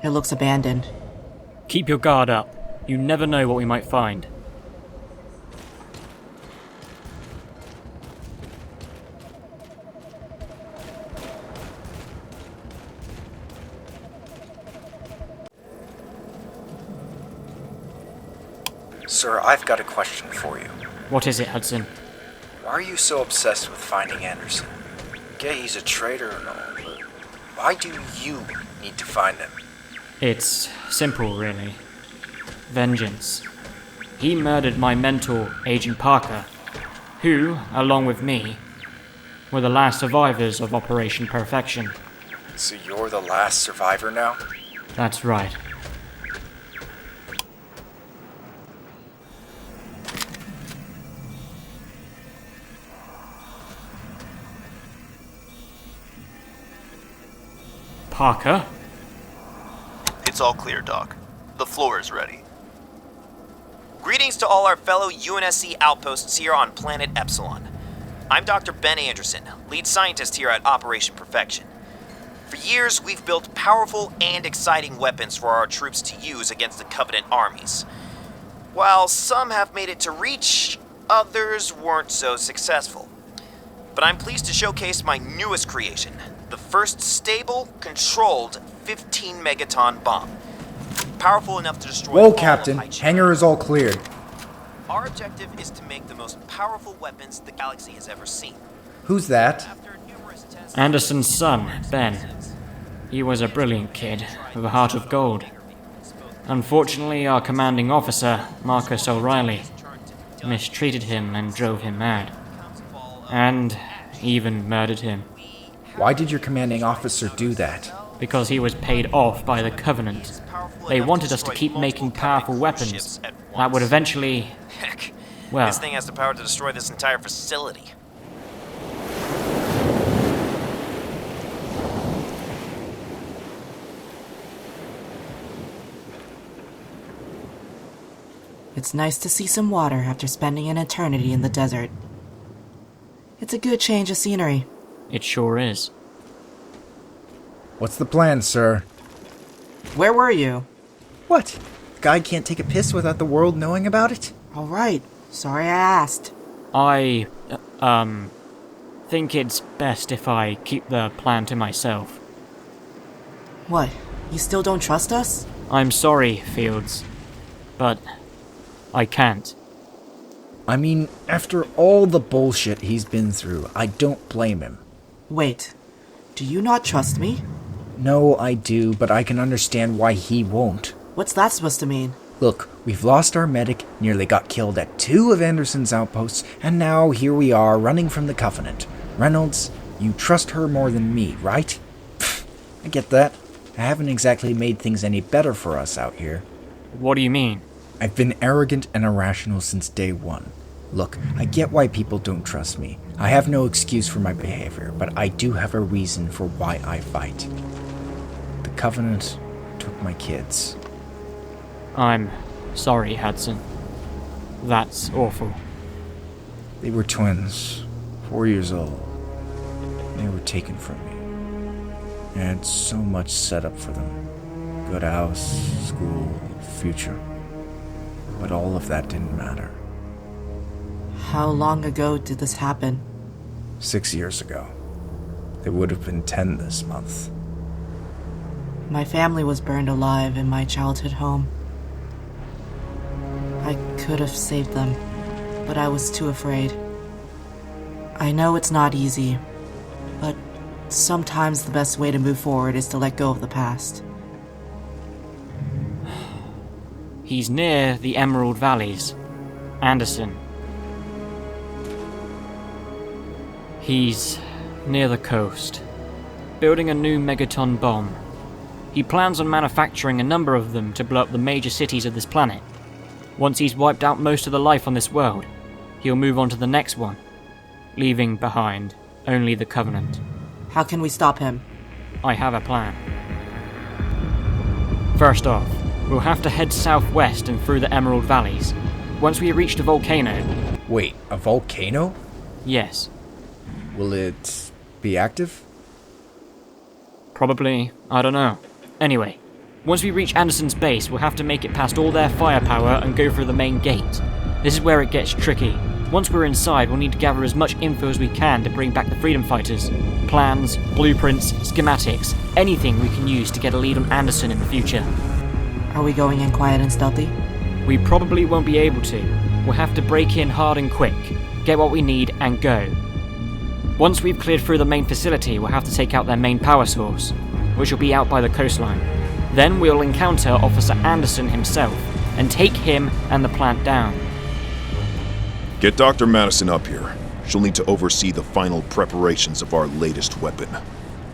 It looks abandoned.
Keep your guard up. You never know what we might find.
Sir, I've got a question for you.
What is it, Hudson?
Why are you so obsessed with finding Anderson? Yeah, he's a traitor and all, but why do you need to find him?
It's simple, really. Vengeance. He murdered my mentor, Agent Parker, who, along with me, were the last survivors of Operation Perfection.
So you're the last survivor now?
That's right. Parker?
It's all clear, Doc. The floor is ready.
Greetings to all our fellow UNSC outposts here on planet Epsilon. I'm Dr. Ben Anderson, lead scientist here at Operation Perfection. For years, we've built powerful and exciting weapons for our troops to use against the Covenant armies. While some have made it to Reach, others weren't so successful. But I'm pleased to showcase my newest creation, the first stable, controlled 15 megaton bomb. Powerful enough to destroy
Whoa,
all
Captain.
of Haichi.
Hangar is all cleared.
Our objective is to make the most powerful weapons the galaxy has ever seen.
Who's that?
Anderson's son, Ben. He was a brilliant kid, with a heart of gold. Unfortunately, our commanding officer, Marcus O'Reilly, mistreated him and drove him mad. And even murdered him.
Why did your commanding officer do that?
Because he was paid off by the Covenant. They wanted us to keep making powerful weapons that would eventually...
Heck,
well...
this thing has the power to destroy this entire facility.
It's nice to see some water after spending an eternity in the desert. It's a good change of scenery.
It sure is.
What's the plan, sir?
Where were you?
What? The guy can't take a piss without the world knowing about it?
All right. Sorry I asked.
I, think it's best if I keep the plan to myself.
What? You still don't trust us?
I'm sorry, Fields, but I can't.
I mean, after all the bullshit he's been through, I don't blame him.
Wait. Do you not trust me?
No, I do, but I can understand why he won't.
What's that supposed to mean?
Look, we've lost our medic, nearly got killed at 2 of Anderson's outposts, and now here we are running from the Covenant. Reynolds, you trust her more than me, right? I get that. I haven't exactly made things any better for us out here.
What do you mean?
I've been arrogant and irrational since day one. Look, I get why people don't trust me. I have no excuse for my behavior, but I do have a reason for why I fight. The Covenant took my kids.
I'm sorry, Hudson. That's awful.
They were twins, 4 years old. They were taken from me. I had so much set up for them. Good house, school, future. But all of that didn't matter.
How long ago did this happen?
6 years ago. It would have been 10 this month.
My family was burned alive in my childhood home. I could have saved them, but I was too afraid. I know it's not easy, but sometimes the best way to move forward is to let go of the past.
He's near the Emerald Valleys. Anderson. He's near the coast, building a new megaton bomb. He plans on manufacturing a number of them to blow up the major cities of this planet. Once he's wiped out most of the life on this world, he'll move on to the next one, leaving behind only the Covenant.
How can we stop him?
I have a plan. First off, we'll have to head southwest and through the Emerald Valleys. Once we reach the volcano...
Wait, a volcano?
Yes.
Will it be active?
Probably. I don't know. Anyway, once we reach Anderson's base, we'll have to make it past all their firepower and go through the main gate. This is where it gets tricky. Once we're inside, we'll need to gather as much info as we can to bring back the Freedom Fighters. Plans, blueprints, schematics, anything we can use to get a lead on Anderson in the future.
Are we going in quiet and stealthy?
We probably won't be able to. We'll have to break in hard and quick, get what we need, and go. Once we've cleared through the main facility, we'll have to take out their main power source, which will be out by the coastline. Then we'll encounter Officer Anderson himself, and take him and the plant down.
Get Dr. Madison up here. She'll need to oversee the final preparations of our latest weapon.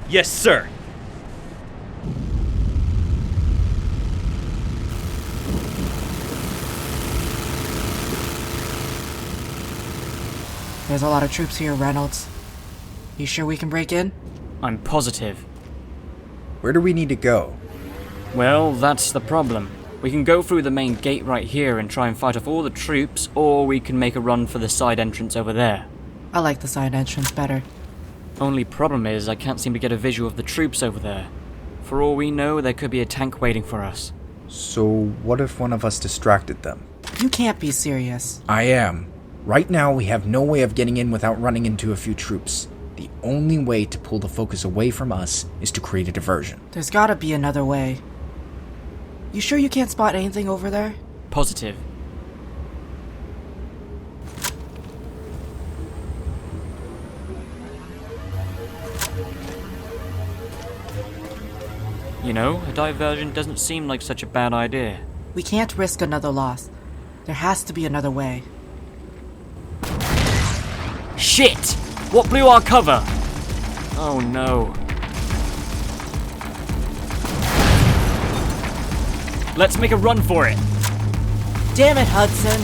Yes, sir.
There's a lot of troops here, Reynolds. You sure we can break in?
I'm positive.
Where do we need to go?
Well, that's the problem. We can go through the main gate right here and try and fight off all the troops, or we can make a run for the side entrance over there.
I like the side entrance better.
Only problem is I can't seem to get a visual of the troops over there. For all we know, there could be a tank waiting for us.
So what if one of us distracted them?
You can't be serious.
I am. Right now, we have no way of getting in without running into a few troops. The only way to pull the focus away from us is to create a diversion.
There's gotta be another way. You sure you can't spot anything over there?
Positive. You know, a diversion doesn't seem like such a bad idea.
We can't risk another loss. There has to be another way.
Shit! What blew our cover? Oh no. Let's make a run for it.
Damn it, Hudson.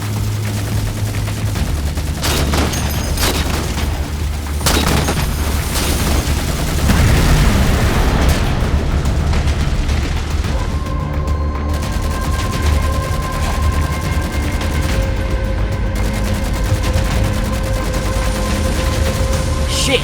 Shit!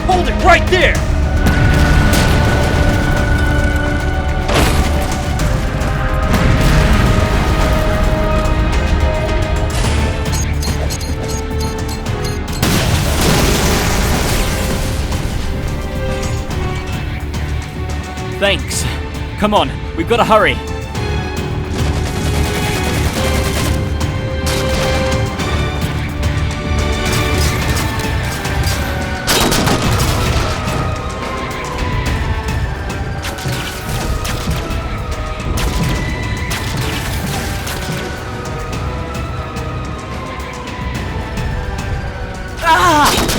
Hold it right there! Thanks. Come on, we've got to hurry.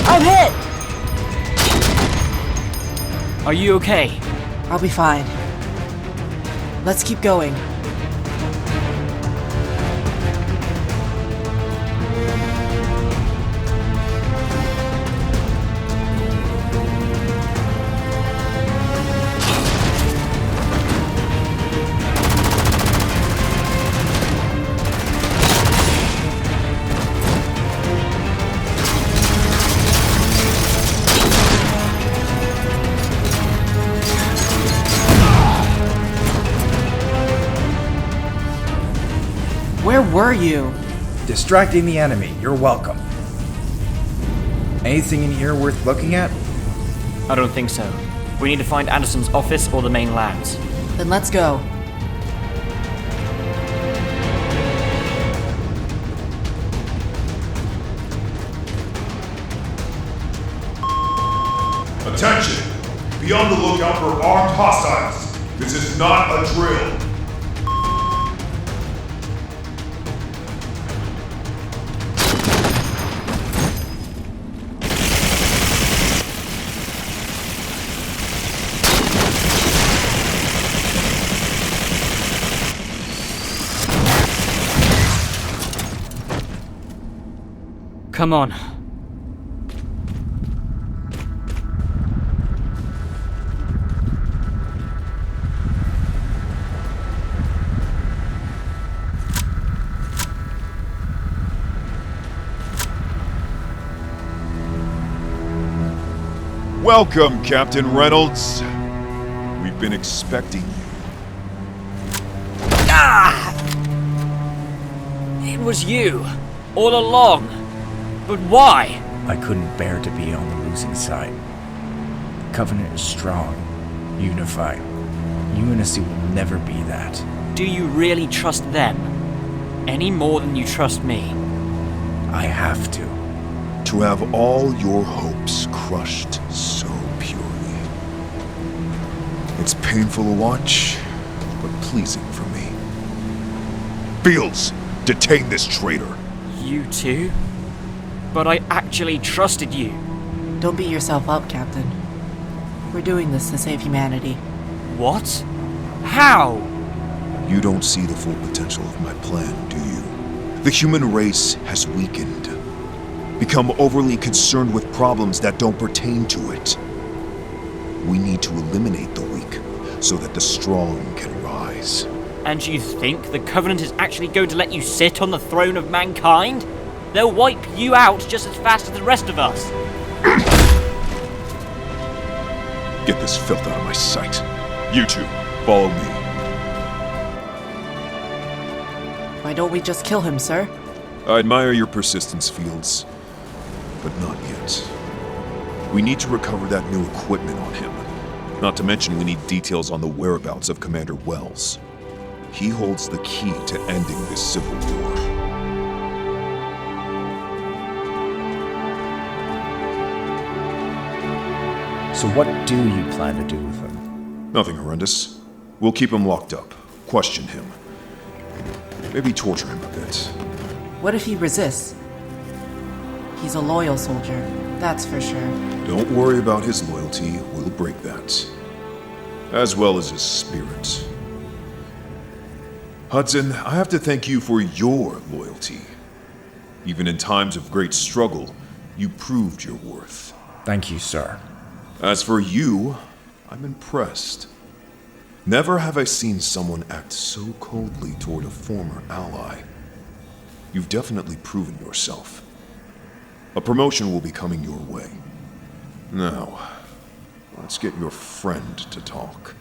I'm hit!
Are you okay?
I'll be fine. Let's keep going. Where were you?
Distracting the enemy. You're welcome. Anything in here worth looking at?
I don't think so. We need to find Anderson's office or the main lands.
Then let's go.
Attention! Be on the lookout for armed hostiles. This is not a drill.
Come on.
Welcome, Captain Reynolds. We've been expecting you.
Ah! It was you, all along. But why?
I couldn't bear to be on the losing side. The Covenant is strong, unified. UNSC will never be that.
Do you really trust them? Any more than you trust me?
I have to.
To have all your hopes crushed so purely. It's painful to watch, but pleasing for me. Fields, detain this traitor.
You too? But I actually trusted you.
Don't beat yourself up, Captain. We're doing this to save humanity.
What? How?
You don't see the full potential of my plan, do you? The human race has weakened. become overly concerned with problems that don't pertain to it. We need to eliminate the weak so that the strong can rise.
And you think the Covenant is actually going to let you sit on the throne of mankind? They'll wipe you out just as fast as the rest of us.
Get this filth out of my sight. You two, follow me.
Why don't we just kill him, sir?
I admire your persistence, Fields, but not yet. We need to recover that new equipment on him. Not to mention we need details on the whereabouts of Commander Wells. He holds the key to ending this civil war.
So what do you plan to do with him?
Nothing horrendous. We'll keep him locked up, question him. Maybe torture him a bit.
What if he resists? He's a loyal soldier, that's for sure.
Don't worry about his loyalty, we'll break that. As well as his spirit. Hudson, I have to thank you for your loyalty. Even in times of great struggle, you proved your worth.
Thank you, sir.
As for you, I'm impressed. Never have I seen someone act so coldly toward a former ally. You've definitely proven yourself. A promotion will be coming your way. Now, let's get your friend to talk.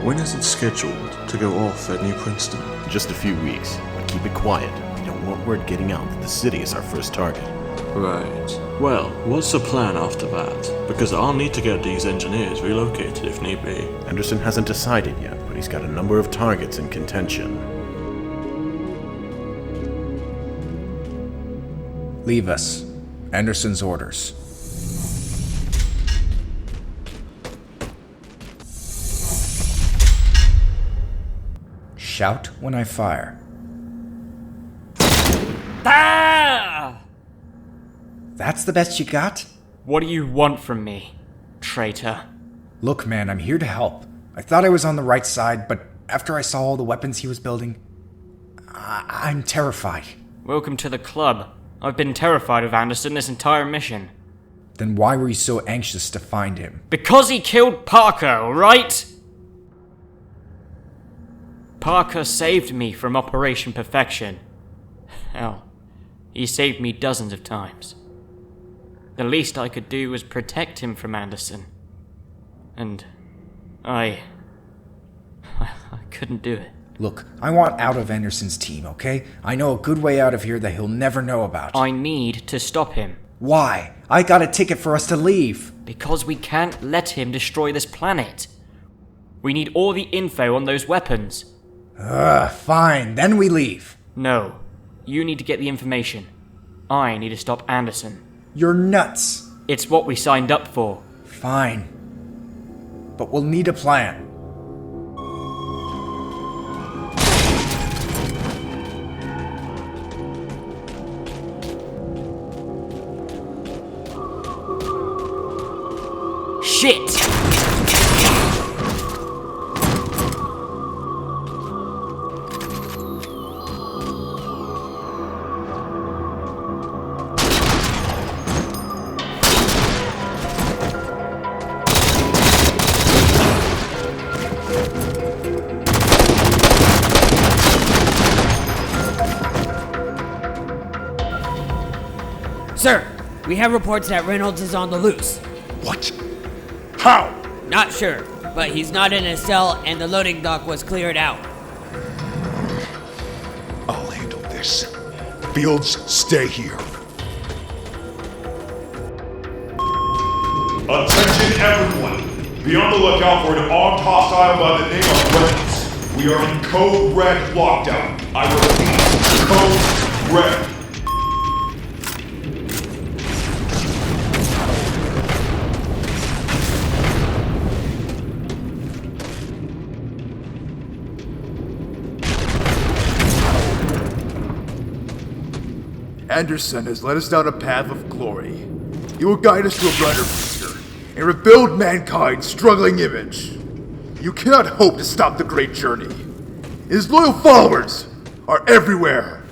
When is it scheduled to go off at New Princeton?
Just a few weeks, but keep it quiet. We don't want word getting out that the city is our first target.
Right. Well, what's the plan after that? Because I'll need to get these engineers relocated if need be.
Anderson hasn't decided yet, but he's got a number of targets in contention.
Leave us. Anderson's orders. Shout when I fire.
Ah!
That's the best you got?
What do you want from me, traitor?
Look, man, I'm here to help. I thought I was on the right side, but after I saw all the weapons he was building, I'm terrified.
Welcome to the club. I've been terrified of Anderson this entire mission.
Then why were you so anxious to find him?
Because he killed Parker, alright? Parker saved me from Operation Perfection. Hell, he saved me dozens of times. The least I could do was protect him from Anderson. And I couldn't do it.
Look, I want out of Anderson's team, okay? I know a good way out of here that he'll never know about.
I need to stop him.
Why? I got a ticket for us to leave.
Because we can't let him destroy this planet. We need all the info on those weapons.
Fine, then we leave.
No, you need to get the information. I need to stop Anderson.
You're nuts.
It's what we signed up for.
Fine. But we'll need a plan.
Shit!
Sir, we have reports that Reynolds is on the loose.
What? How?
Not sure, but he's not in his cell and the loading dock was cleared out.
I'll handle this. Fields, stay here.
Attention everyone! Be on the lookout for an armed hostile by the name of Reynolds. We are in Code Red lockdown. I repeat, Code Red.
Anderson has led us down a path of glory. He will guide us to a brighter future and rebuild mankind's struggling image. You cannot hope to stop the great journey. His loyal followers are everywhere.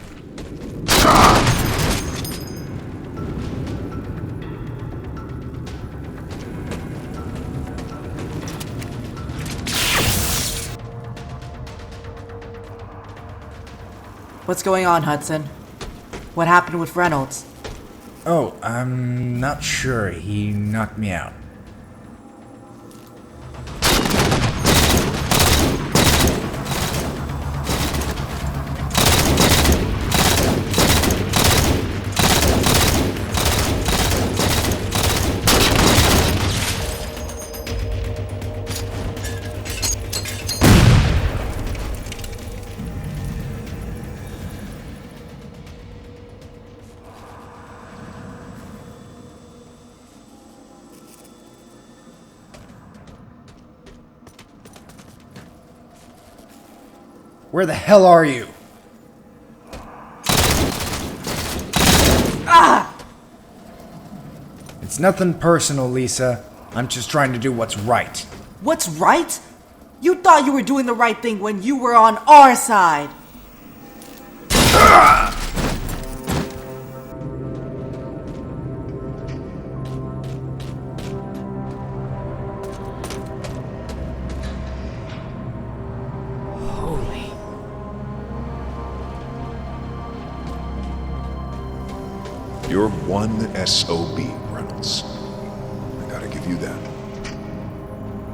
What's going on, Hudson? What happened with Reynolds?
Oh, I'm not sure. He knocked me out. Where the hell are you?
Ah!
It's nothing personal, Lisa. I'm just trying to do what's right.
What's right? You thought you were doing the right thing when you were on our side.
You're one SOB, Reynolds. I gotta give you that.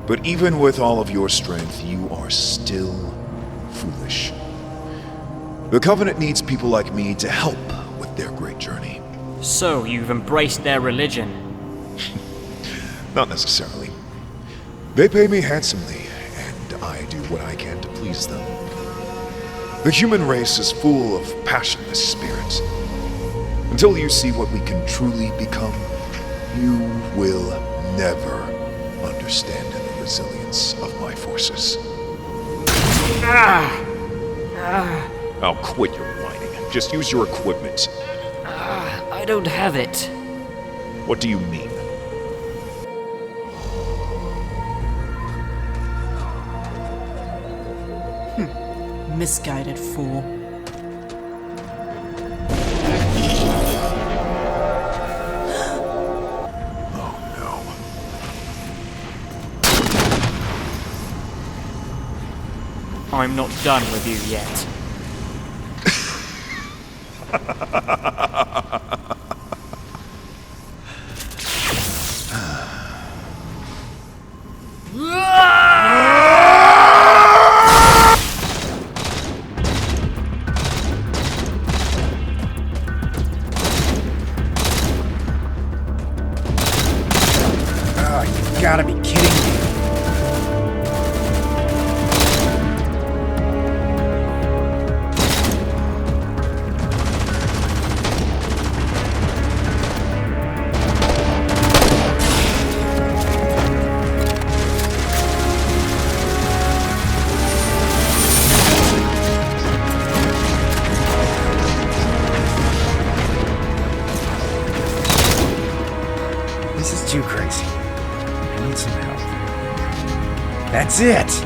But even with all of your strength, you are still foolish. The Covenant needs people like me to help with their great journey.
So, you've embraced their religion?
Not necessarily. They pay me handsomely, and I do what I can to please them. The human race is full of passionless spirits. Until you see what we can truly become, you will never understand the resilience of my forces. I'll quit your whining. Just use your equipment.
I don't have it.
What do you mean?
Misguided fool.
I'm not done with you yet.
You gotta be kidding me. This is too crazy. I need some help. That's it!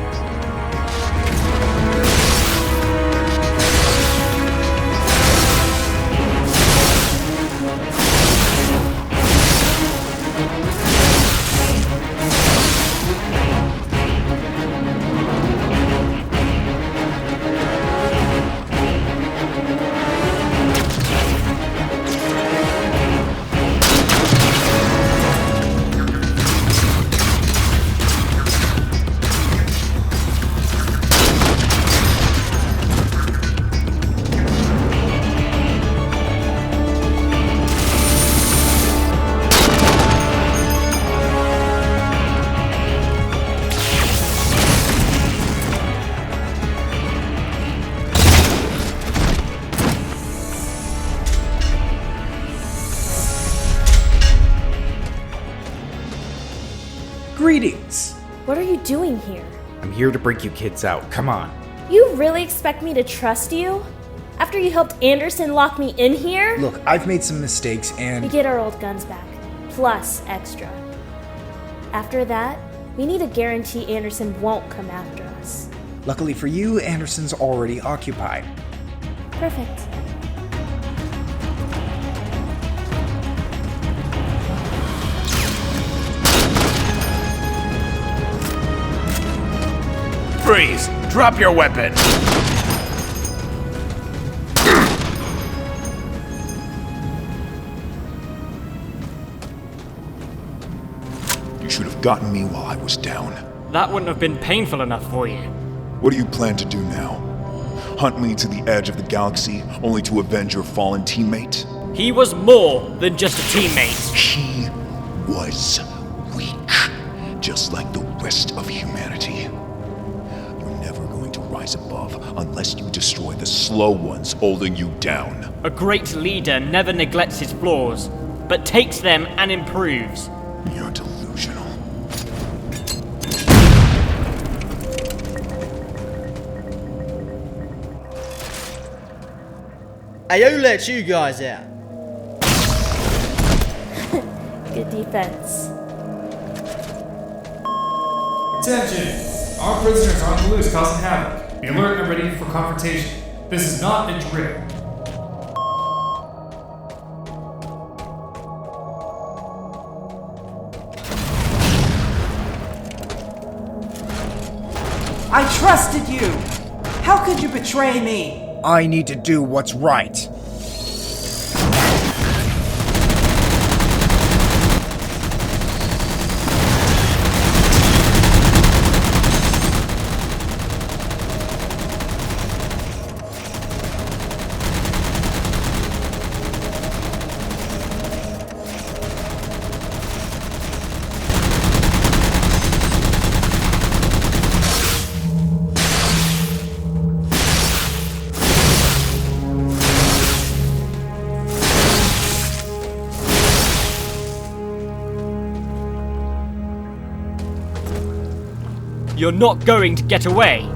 here?
I'm here to break you kids out. Come on.
You really expect me to trust you? After you helped Anderson lock me in here?
Look, I've made some mistakes and...
We get our old guns back, plus extra. After that, we need to guarantee Anderson won't come after us.
Luckily for you, Anderson's already occupied.
Perfect.
Freeze! Drop your weapon!
You should have gotten me while I was down.
That wouldn't have been painful enough for you.
What do you plan to do now? Hunt me to the edge of the galaxy, only to avenge your fallen teammate?
He was more than just a teammate.
He was weak, just like the rest of humanity. You're never going to rise above unless you destroy the slow ones holding you down.
A great leader never neglects his flaws, but takes them and improves.
You're delusional.
Hey, who let you guys out?
Good defense.
Attention! Our prisoners are on the loose causing havoc. Be alert and ready for confrontation. This is not a drill.
I trusted you! How could you betray me?
I need to do what's right.
You're not going to get away.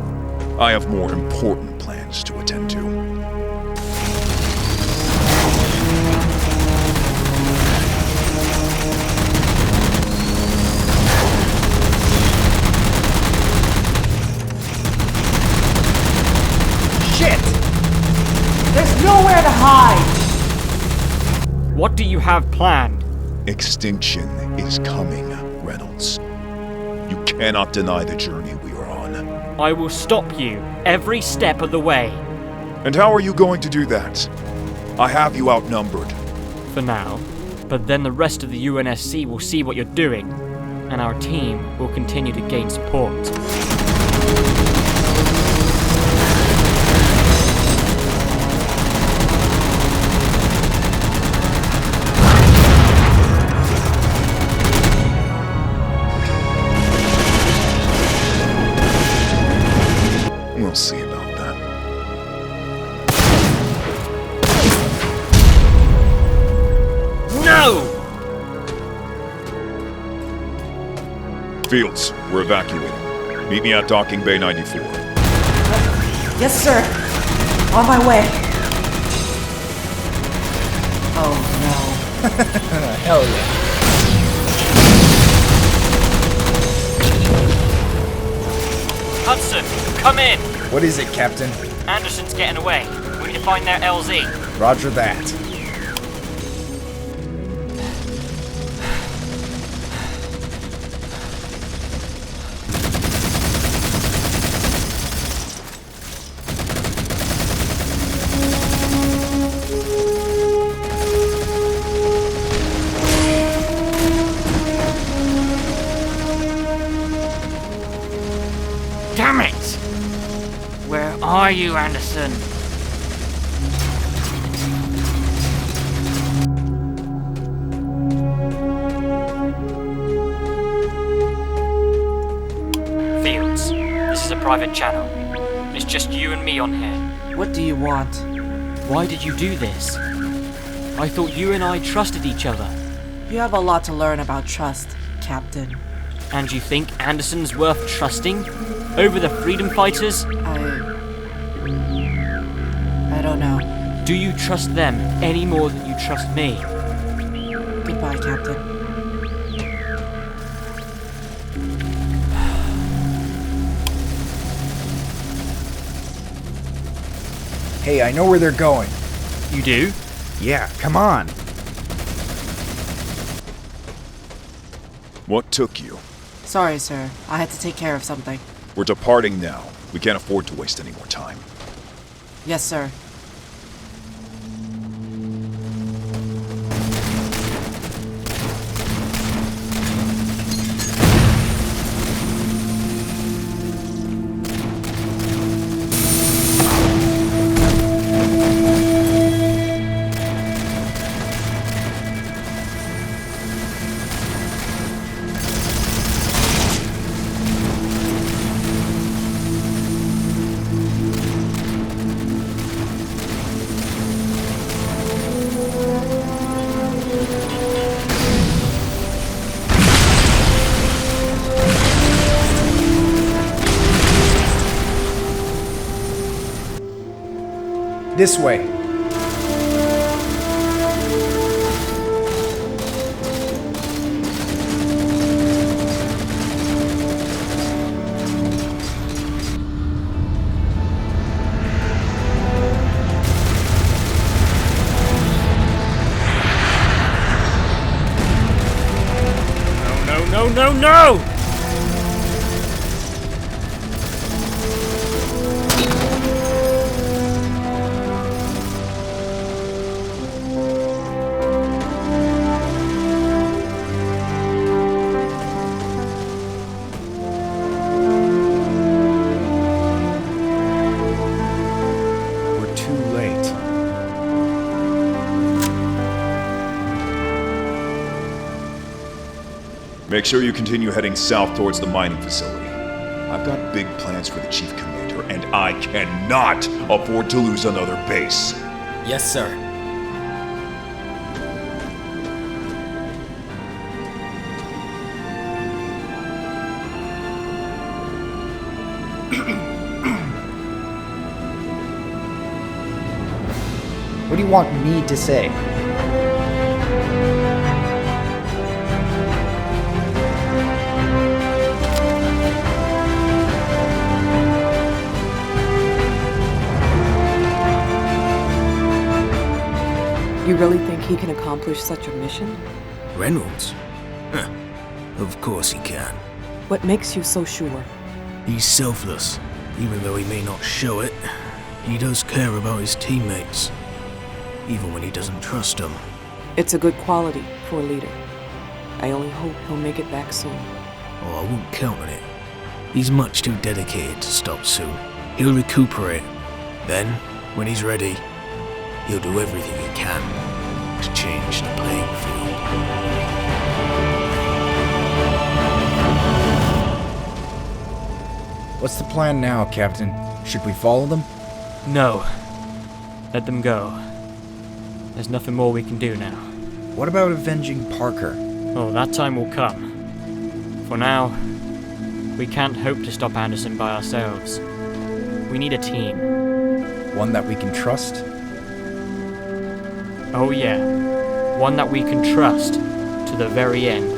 I have more important plans to attend to.
Shit! There's nowhere to hide!
What do you have planned?
Extinction is coming, Reynolds. You cannot deny the journey we are on.
I will stop you every step of the way.
And how are you going to do that? I have you outnumbered.
For now. But then the rest of the UNSC will see what you're doing, and our team will continue to gain support.
We'll see about that.
No!
Fields, we're evacuating. Meet me at Docking Bay 94.
Yes, sir. On my way. Oh, no.
Hell yeah.
Hudson, come in!
What is it, Captain?
Anderson's getting away. We need to find their LZ.
Roger that.
Damn it! Where are you, Anderson? Fields, this is a private channel. It's just you and me on here.
What do you want?
Why did you do this? I thought you and I trusted each other.
You have a lot to learn about trust, Captain.
And you think Anderson's worth trusting over the freedom fighters?
I don't know.
Do you trust them any more than you trust me?
Goodbye, Captain.
Hey, I know where they're going.
You do?
Yeah, come on.
What took you?
Sorry, sir. I had to take care of something.
We're departing now. We can't afford to waste any more time.
Yes, sir.
This way.
No!
We're too late.
Make sure you continue heading south towards the mining facility. I've got big plans for the Chief Commander, and I cannot afford to lose another base.
Yes, sir.
What do you want me to say?
You really think he can accomplish such a mission?
Reynolds? Huh. Of course he can.
What makes you so sure?
He's selfless. Even though he may not show it, he does care about his teammates. Even when he doesn't trust them.
It's a good quality for a leader. I only hope he'll make it back soon.
Oh, I won't count on it. He's much too dedicated to stop soon. He'll recuperate. Then, when he's ready, he'll do everything he can to change the playing field.
What's the plan now, Captain? Should we follow them?
No. Let them go. There's nothing more we can do now.
What about avenging Parker?
Oh, that time will come. For now, we can't hope to stop Anderson by ourselves. We need a team.
One that we can trust?
Oh yeah. One that we can trust to the very end.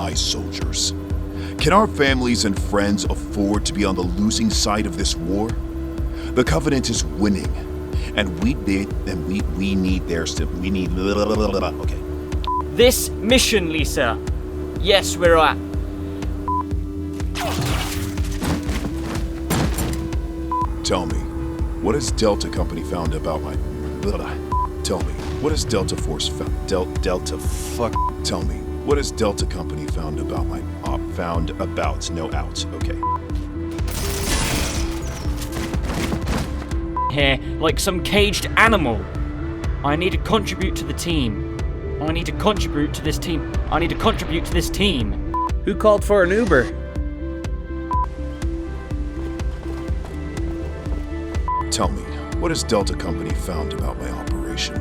rise, soldiers. Can our families and friends afford to be on the losing side of this war? The Covenant is winning, and we need their okay.
This mission, Lisa. Yes, we're at.
Tell me, what has Delta Company found about my... Tell me, what has Delta Force found... Tell me, what has Delta Company found about my... found about... No, out. Okay.
Here, like some caged animal. I need to contribute to the team. I need to contribute to this team. I need to contribute to this team.
Who called for an Uber?
Tell me, what has Delta Company found about my operation?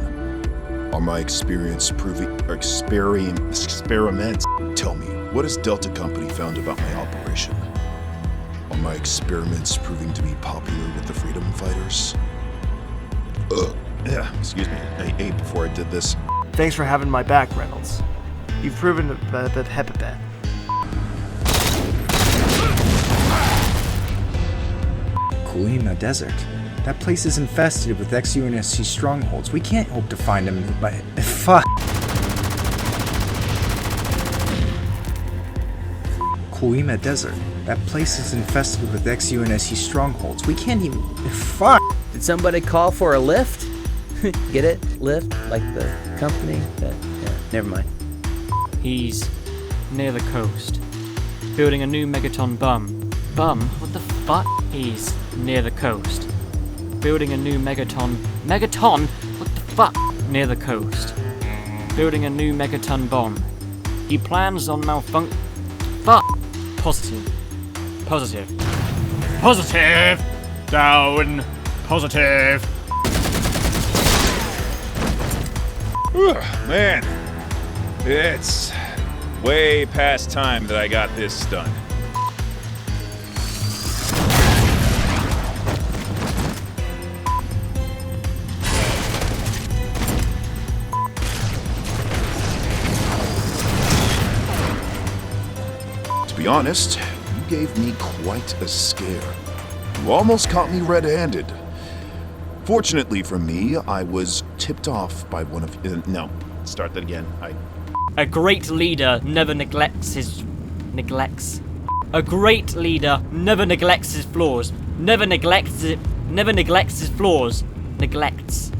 Are my experiments... Tell me, what has Delta Company found about my operation? Are my experiments proving to be popular with the freedom fighters? Yeah, excuse me. I ate before I did this.
Thanks for having my back, Reynolds. You've proven that Hepipet.
Machinima Desert. That place is infested with ex-UNSC strongholds. We can't hope to find them by... Fuck! Machinima Desert. That place is infested with ex-UNSC strongholds. We can't even... Fuck!
Did somebody call for a lift? Get it? Lift? Like the company? Yeah, never mind.
He's near the coast, building a new megaton bum. Bum? What the fuck? He's near the coast, building a new megaton. Megaton? What the fuck? Near the coast, building a new megaton bomb. He plans on Fuck. Positive. Positive. Positive! Down. Positive.
Man, it's way past time that I got this done.
To be honest, you gave me quite a scare. You almost caught me red-handed. Fortunately for me, I was tipped off by one of... no, start that again.
A great leader never neglects his... A great leader never neglects his flaws. Never neglects his flaws. Neglects.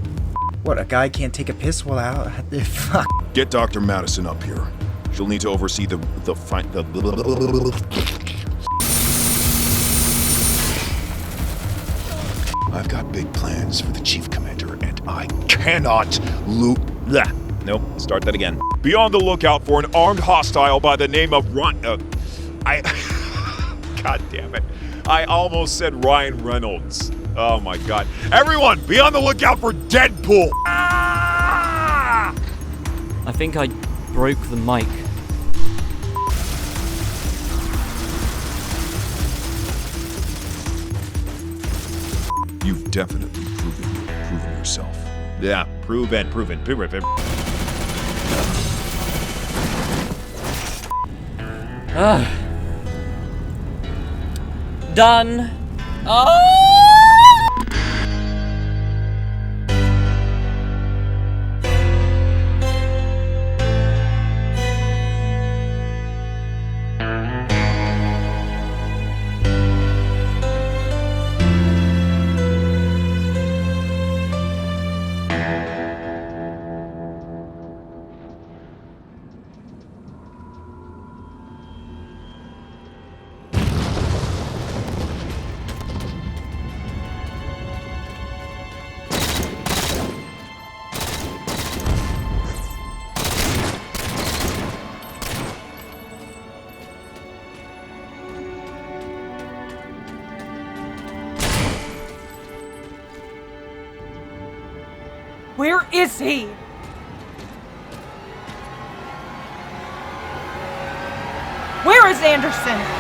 What, a guy can't take a piss while out? Fuck.
Get Dr. Madison up here. She'll need to oversee the I've got big plans for the Chief Commander, and I cannot
Nope, start that again. Be on the lookout for an armed hostile by the name of God damn it. I almost said Ryan Reynolds. Oh my god. Everyone, be on the lookout for Deadpool!
I think I broke the mic.
You've definitely proven yourself.
Yeah, proven.
Done.
Where is he? Where is Anderson?